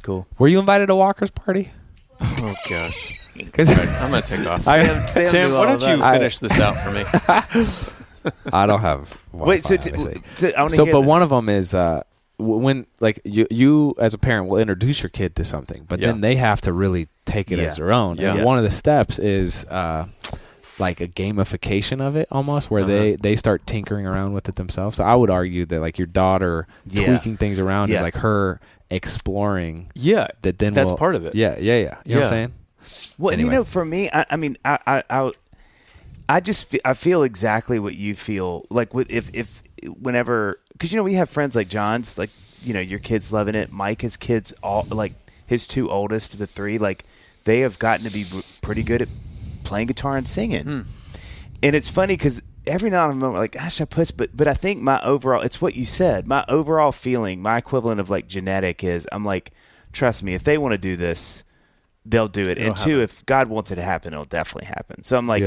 Cool. Were you invited to Walker's party? Oh gosh. Because I'm gonna take off. Sam Sam, why don't you that. finish this out for me? I don't have Wi-Fi, Wait, so I wanna hear but this. one of them is when like you as a parent will introduce your kid to something, but then they have to really take it as their own. Yeah. And one of the steps is like a gamification of it almost, where they start tinkering around with it themselves. So I would argue that like your daughter tweaking things around is like her exploring. Yeah, that then that's part of it. Yeah. You know what I'm saying? Well, Anyway. for me, I mean, I just I feel exactly what you feel like with if whenever, because we have friends like John's, like your kids loving it. Mike, his kids, all like his 2 oldest, the 3, like they have gotten to be pretty good at playing guitar and singing. And it's funny because every now and then I'm like, gosh, but I think my overall, it's what you said, my overall feeling, my equivalent of like genetic is I'm like trust me, if they want to do this, they'll do it. And two, if God wants it to happen, it'll definitely happen. So I'm like,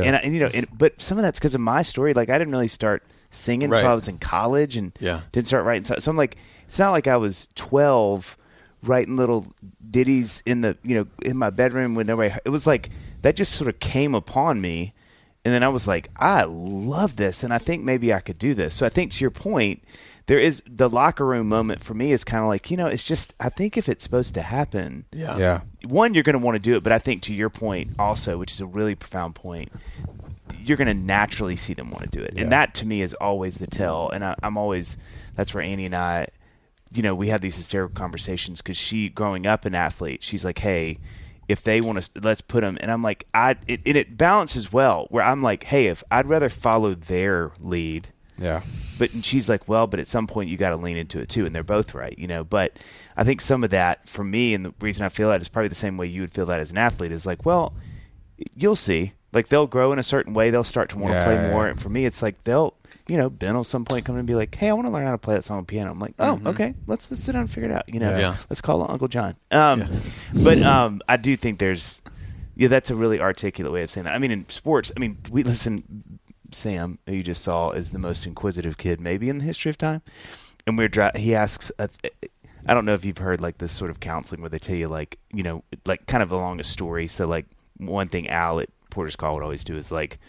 but some of that's because of my story. Like I didn't really start singing until I was in college and didn't start writing. So I'm like, it's not like I was 12 writing little ditties in my bedroom with nobody. It was like that just sort of came upon me. And then I was like, I love this. And I think maybe I could do this. So I think to your point, there is the locker room moment for me is kind of like, it's just, I think if it's supposed to happen, one, you're going to want to do it. But I think to your point also, which is a really profound point, you're going to naturally see them want to do it. And that to me is always the tell. And I'm always, that's where Annie and I, we have these hysterical conversations because she, growing up an athlete, she's like, hey, if they want to, let's put them. And I'm like, it balances well where I'm like, hey, if I'd rather follow their lead. Yeah. And she's like, well, but at some point you got to lean into it too. And they're both right, But I think some of that for me, and the reason I feel that is probably the same way you would feel that as an athlete, is like, well, you'll see. Like they'll grow in a certain way. They'll start to want to play more. And for me, it's like they'll, Ben will at some point come and be like, hey, I want to learn how to play that song on piano. I'm like, oh, okay, let's sit down and figure it out. Let's call Uncle John. But I do think there's, that's a really articulate way of saying that. I mean, in sports, we listen. Sam, who you just saw, is the most inquisitive kid maybe in the history of time. And he asks, I don't know if you've heard like this sort of counseling where they tell you like, like kind of along a story. So like one thing Al at Porter's Call would always do is like,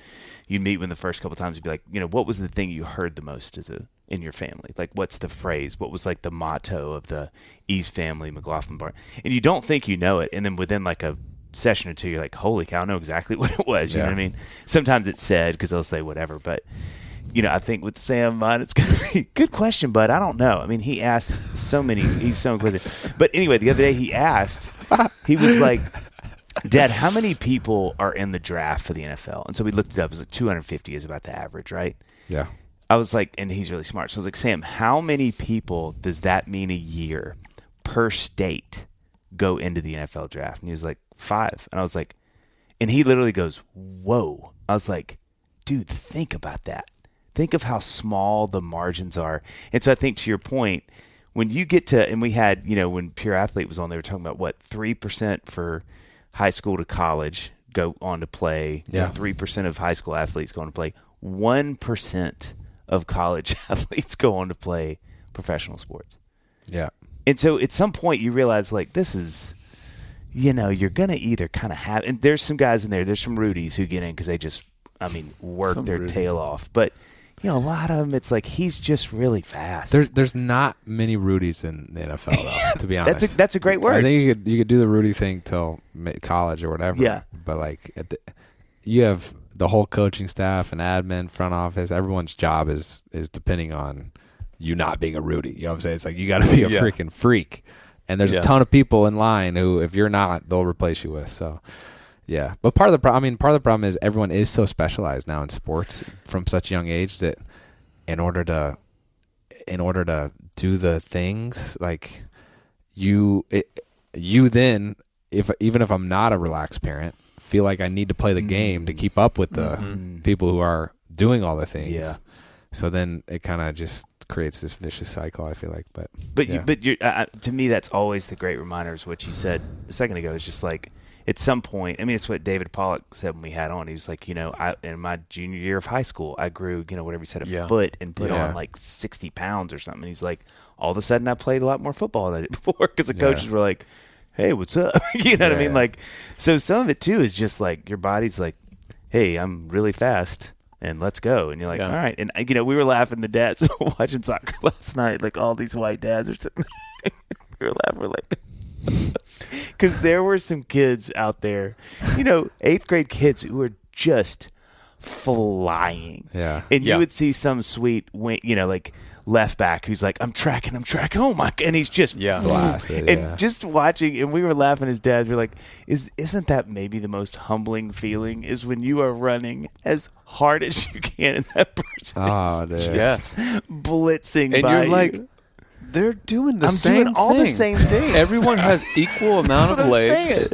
you'd meet with the first couple times, you'd be like, what was the thing you heard the most in your family? Like, what's the phrase? What was like the motto of the East family, McLaughlin Barn? And you don't think you know it. And then within like a session or two, you're like, holy cow, I know exactly what it was. You know what I mean? Sometimes it's said because they'll say whatever, but I think with Sam, mine, it's going to be good question, but I don't know. I mean, he asks so many, he's so inquisitive. But anyway, the other day he asked, he was like, Dad, how many people are in the draft for the NFL? And so we looked it up. It was like 250 is about the average, right? Yeah. I was like, and he's really smart. So I was like, Sam, how many people does that mean a year per state go into the NFL draft? And he was like, 5. And I was like, and he literally goes, whoa. I was like, dude, think about that. Think of how small the margins are. And so I think to your point, when you get to, and we had, when Pure Athlete was on, they were talking about 3% for high school to college go on to play. 3% of high school athletes go on to play. 1% of college athletes go on to play professional sports. Yeah. And so at some point you realize like this is, you're going to either kind of have, and there's some guys in there's some Rudies who get in because they just, work some their Rudies. Tail off. But, a lot of them, it's like he's just really fast. There's not many Rudies in the NFL, though, to be honest. That's a great word. I think you could do the Rudy thing till college or whatever. Yeah. But, like, you have the whole coaching staff and admin, front office, everyone's job is depending on you not being a Rudy. You know what I'm saying? It's like you got to be a freaking freak. And there's a ton of people in line who, if you're not, they'll replace you with. So, yeah. But part of the problem is everyone is so specialized now in sports from such a young age that in order to do the things like you then, even if I'm not a relaxed parent, feel like I need to play the game to keep up with the people who are doing all the things. Yeah. So then it kind of just creates this vicious cycle, I feel like. But you're, to me, that's always the great reminder is what you said a second ago. Is just like at some point, it's what David Pollock said when we had on. He was like, in my junior year of high school, I grew, whatever he said, a foot and put on like 60 pounds or something. And he's like, all of a sudden I played a lot more football than I did before because the coaches were like, hey, what's up? You know what I mean? Like, so some of it too is just like your body's like, hey, I'm really fast. And let's go. And you're like, all right. And, we were laughing, the dads watching soccer last night, like all these white dads are sitting there. We were laughing, like, because there were some kids out there, 8th grade kids who were just flying. Yeah. And you would see some sweet, like left back who's like, I'm tracking. Oh my! And he's just blasted. And just watching, and we were laughing as dads. We're like, isn't that maybe the most humbling feeling? Is when you are running as hard as you can, and that person is blitzing and by you're you. Like, they're doing the I'm same doing all thing. the same thing. Everyone has equal amount of legs.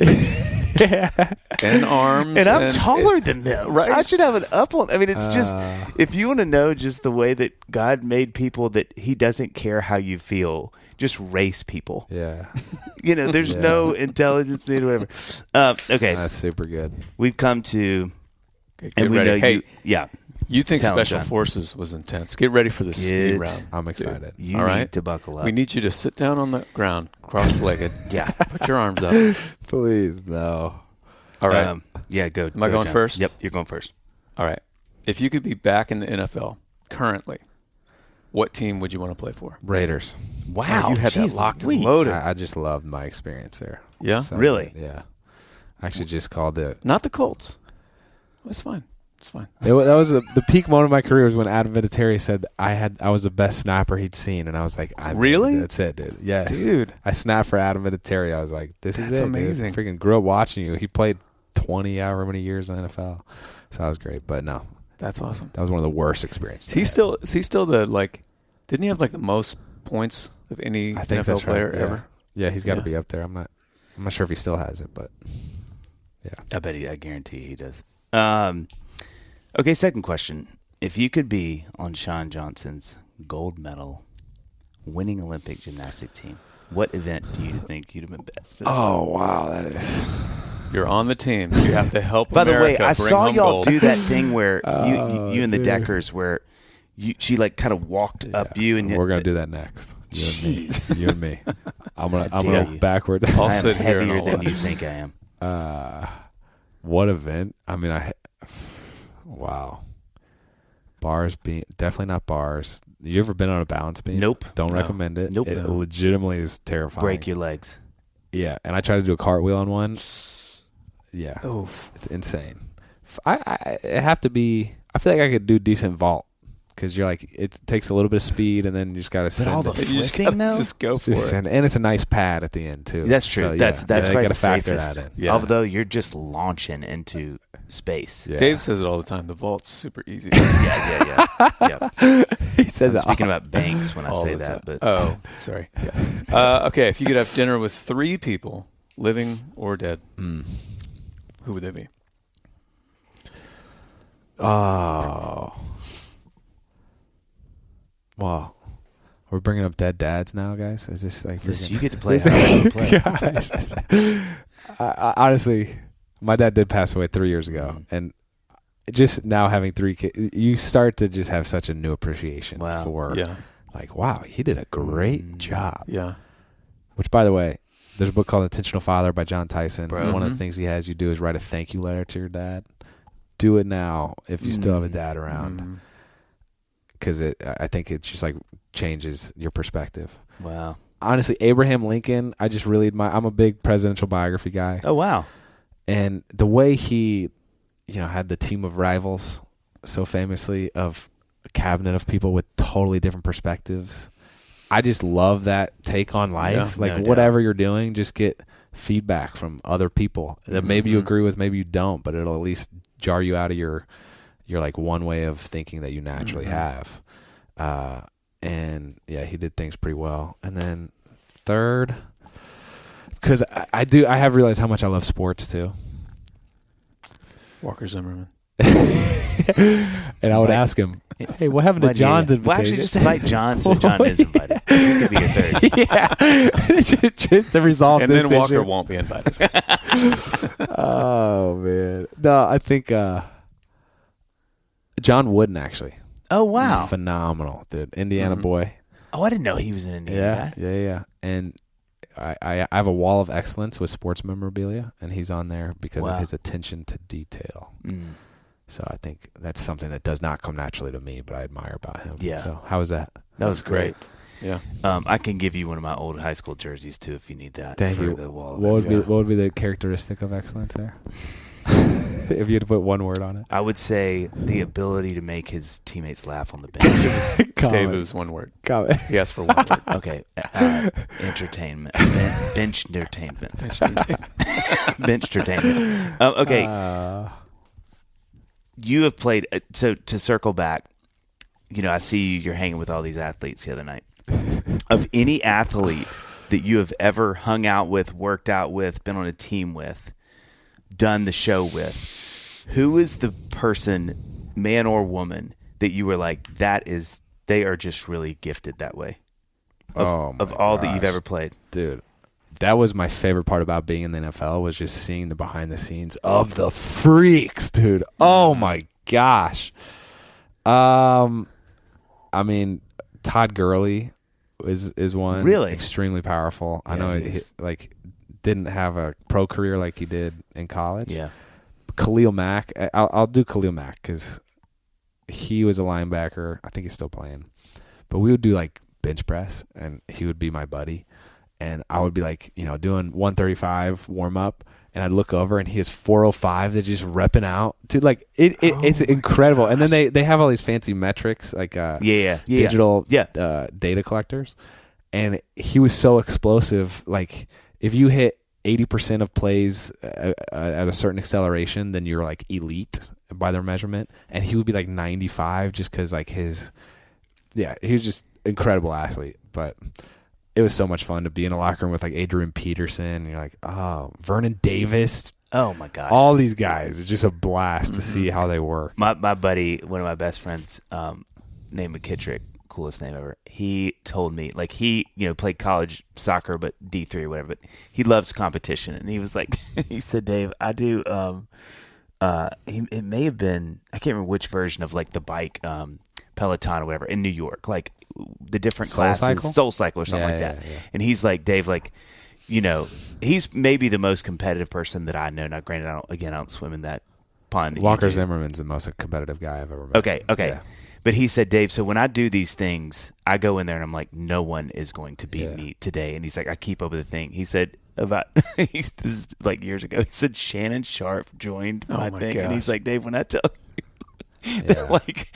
and arms. And I'm taller than them. Right. I should have an up on. I mean, it's just, if you want to know just the way that God made people, that he doesn't care how you feel, just race people. Yeah. There's no intelligence needed, whatever. Okay. That's super good. We've come to, Get and we ready. know Hey, you. Yeah. You think Tell him, Special John. Forces was intense. Get ready for the speed round. I'm excited. You All need right? to buckle up. We need you to sit down on the ground, cross-legged. Yeah. Put your arms up. Please, no. All right. Yeah, go. Am I going John. first? Yep, you're going first. All right. If you could be back in the NFL currently, what team would you want to play for? Raiders. Wow. you had that Jeez locked and Louise. loaded. I just loved my experience there. Yeah? Really? Yeah. I actually just called it. Not the Colts. It's fine. It's fine. That was the peak moment of my career was when Adam Vinatieri said I was the best snapper he'd seen, and I was like, Really? That's it, dude. Yes, Dude. I snapped for Adam Vinatieri. I was like, this is That's it. amazing. Dude. Freaking grew up watching you. He played 20 however many years in the NFL, so that was great. But no, That's awesome. that was one of the worst experiences. Is he still the didn't he have the most points of any I think NFL that's player right. Yeah. ever? Yeah, he's got to Yeah. be up there. I'm not sure if he still has it, but yeah. I guarantee he does. Okay, second question. If you could be on Shawn Johnson's gold medal winning Olympic gymnastic team, what event do you think you'd have been best at? Oh wow, that is. You're on the team. You have to help By the way, America I bring saw home y'all gold. do that thing where you and the dude. Deckers, where she kind of walked up you, and We're gonna do that next. Jeez. You and me. I'm dare gonna you. backwards. I'll I am sit here and heavier I'll than watch. you think I am. What event? I mean, wow. Bars being definitely not bars. You ever been on a balance beam? Nope. Don't No. recommend it. Nope. It No. legitimately is terrifying. Break your legs. Yeah, and I tried to do a cartwheel on one. Yeah, Oof. it's insane. I have to be. I feel like I could do decent vault because you're like it takes a little bit of speed and then you just gotta send all the it. You just flipping, gotta though? just go for Just it. send it. And it's a nice pad at the end too. That's true. So, That's yeah, probably gotta the factor safest. that in. Yeah. Although you're just launching into space. Yeah. Dave says it all the time. The vault's super easy. Yeah. he says I'm it. speaking about banks when I All say the that, time. but Oh, sorry. Yeah. Okay, if you could have dinner with 3 people, living or dead, who would they be? Oh. Wow. We're bringing up dead dads now, guys? Is this like this, freaking... you get to play how you play. I, honestly, my dad did pass away 3 years ago. And just now having 3 kids, you start to just have such a new appreciation Wow. for, Yeah. like, wow, he did a great job. Yeah. Which, by the way, there's a book called Intentional Father by John Tyson. Bro. One of the things he has you do is write a thank you letter to your dad. Do it now if you still have a dad around. Because I think it just like changes your perspective. Wow. Honestly, Abraham Lincoln, I just really admire. I'm a big presidential biography guy. Oh, wow. And the way he, had the team of rivals so famously of a cabinet of people with totally different perspectives. I just love that take on life. Yeah, like no doubt. whatever you're doing, just get feedback from other people that maybe you agree with, maybe you don't, but it'll at least jar you out of your like one way of thinking that you naturally have. And yeah, he did things pretty well. And then third, because I have realized how much I love sports too. Walker Zimmerman. And I would ask him, hey, what happened to John's invitation? Well, actually, just invite John so John is invited. He could be your third. Yeah. just to resolve And this then Walker issue. won't be invited. Oh, man. No, I think John Wooden, actually. Oh, wow. Phenomenal, dude. Indiana boy. Oh, I didn't know he was in Indiana. Yeah. And I have a wall of excellence with sports memorabilia, and he's on there because of his attention to detail. So I think that's something that does not come naturally to me, but I admire about him. Yeah. So how was that? That was great. Yeah. I can give you one of my old high school jerseys, too, if you need that. Thank for you. The wall of What excellence. would be the characteristic of excellence there? If you had to put one word on it. I would say the ability to make his teammates laugh on the bench. Dave, it was one word. Comment. He asked for one word. Okay. Entertainment. Bench entertainment. Bench entertainment. Okay. You have played, so to circle back, I see you're hanging with all these athletes the other night. Of any athlete that you have ever hung out with, worked out with, been on a team with, done the show with, who is the person, man or woman, that you were like, they are just really gifted that way? Of all that you've ever played. Dude, that was my favorite part about being in the NFL, was just seeing the behind the scenes of the freaks, dude. Oh my gosh. I mean, Todd Gurley is one. Really? Extremely powerful. Yeah, I know he didn't have a pro career like he did in college. Yeah. Khalil Mack. I'll do Khalil Mack because he was a linebacker. I think he's still playing. But we would do like bench press, and he would be my buddy. And I would be like, doing 135 warm up, and I'd look over, and he has 405 that just repping out. Dude, like it's incredible. And then they have all these fancy metrics, like digital data collectors. And he was so explosive. Like if you hit 80% of plays at a certain acceleration, then you're like elite by their measurement. And he would be like 95 just because like he was just incredible athlete. But it was so much fun to be in a locker room with like Adrian Peterson. And you're like, oh, Vernon Davis. Oh my gosh. All these guys. It's just a blast to see how they work. My buddy, one of my best friends, named McKittrick, coolest name ever. He told me, like, he, played college soccer, but D3 or whatever, but he loves competition. And he was like, he said, Dave, I do, it may have been, I can't remember which version of like the bike, Peloton or whatever in New York, like the different classes, Soul Cycle or something like that. Yeah. And he's like, Dave, like, he's maybe the most competitive person that I know. Now, granted, I don't swim in that pond. Walker Zimmerman's the most competitive guy I've ever met. Okay. Yeah. But he said, Dave, so when I do these things, I go in there and I'm like, no one is going to beat me today. And he's like, I keep up with the thing. He said this is like years ago, he said Shannon Sharp joined my thing. Gosh. And he's like, Dave, when I tell you that, like,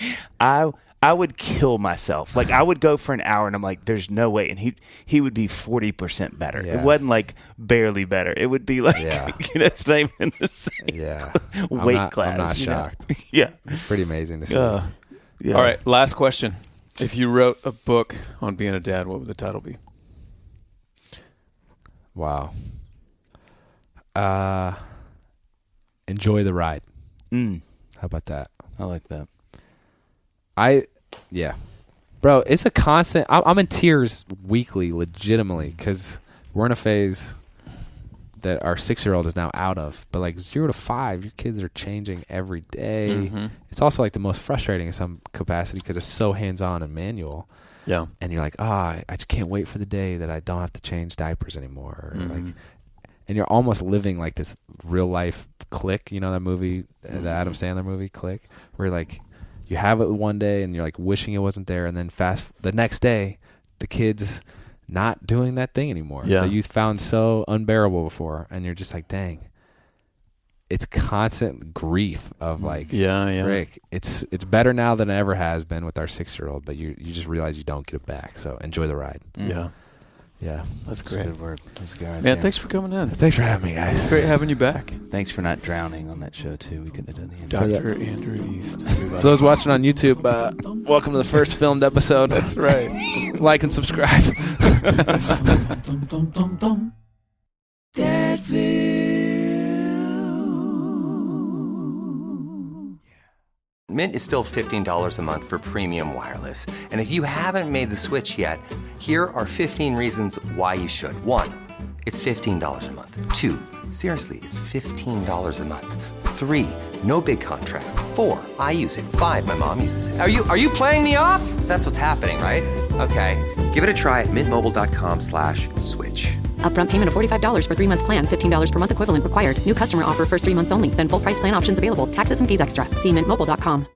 I would kill myself. Like, I would go for an hour and I'm like, there's no way. And he would be 40% better. Yeah. It wasn't like barely better. It would be like, it's not even the same weight class. I'm not shocked. Yeah. It's pretty amazing to see. Yeah. All right, last question. If you wrote a book on being a dad, what would the title be? Wow. Enjoy the ride. How about that? I like that. Bro, it's a constant. I'm in tears weekly, legitimately, because we're in a phase that our 6-year-old is now out of. But like 0 to 5, your kids are changing every day. Mm-hmm. It's also like the most frustrating in some capacity because it's so hands-on and manual. Yeah. And you're like, I just can't wait for the day that I don't have to change diapers anymore. Mm-hmm. Like, and you're almost living like this real life Click, that movie, the Adam Sandler movie Click, where like you have it one day and you're like wishing it wasn't there, and then the next day the kid's not doing that thing anymore that you found so unbearable before, and you're just like, dang. It's constant grief of like, frick. It's better now than it ever has been with our 6-year-old, but you just realize you don't get it back. So enjoy the ride. Yeah. That's great. Good work. That's good. Man, thanks for coming in. Thanks for having me, guys. It's great having you back. Thanks for not drowning on that show, too. We couldn't have done the Dr. Andrew East. For those watching on YouTube, welcome to the first filmed episode. That's right. Like and subscribe. Mint is still $15 a month for premium wireless. And if you haven't made the switch yet, here are 15 reasons why you should. 1, it's $15 a month. 2, seriously, it's $15 a month. 3, no big contracts. 4, I use it. 5, my mom uses it. Are you playing me off? That's what's happening, right? Okay, give it a try at mintmobile.com/switch. Upfront payment of $45 for 3-month plan. $15 per month equivalent required. New customer offer first 3 months only. Then full price plan options available. Taxes and fees extra. See mintmobile.com.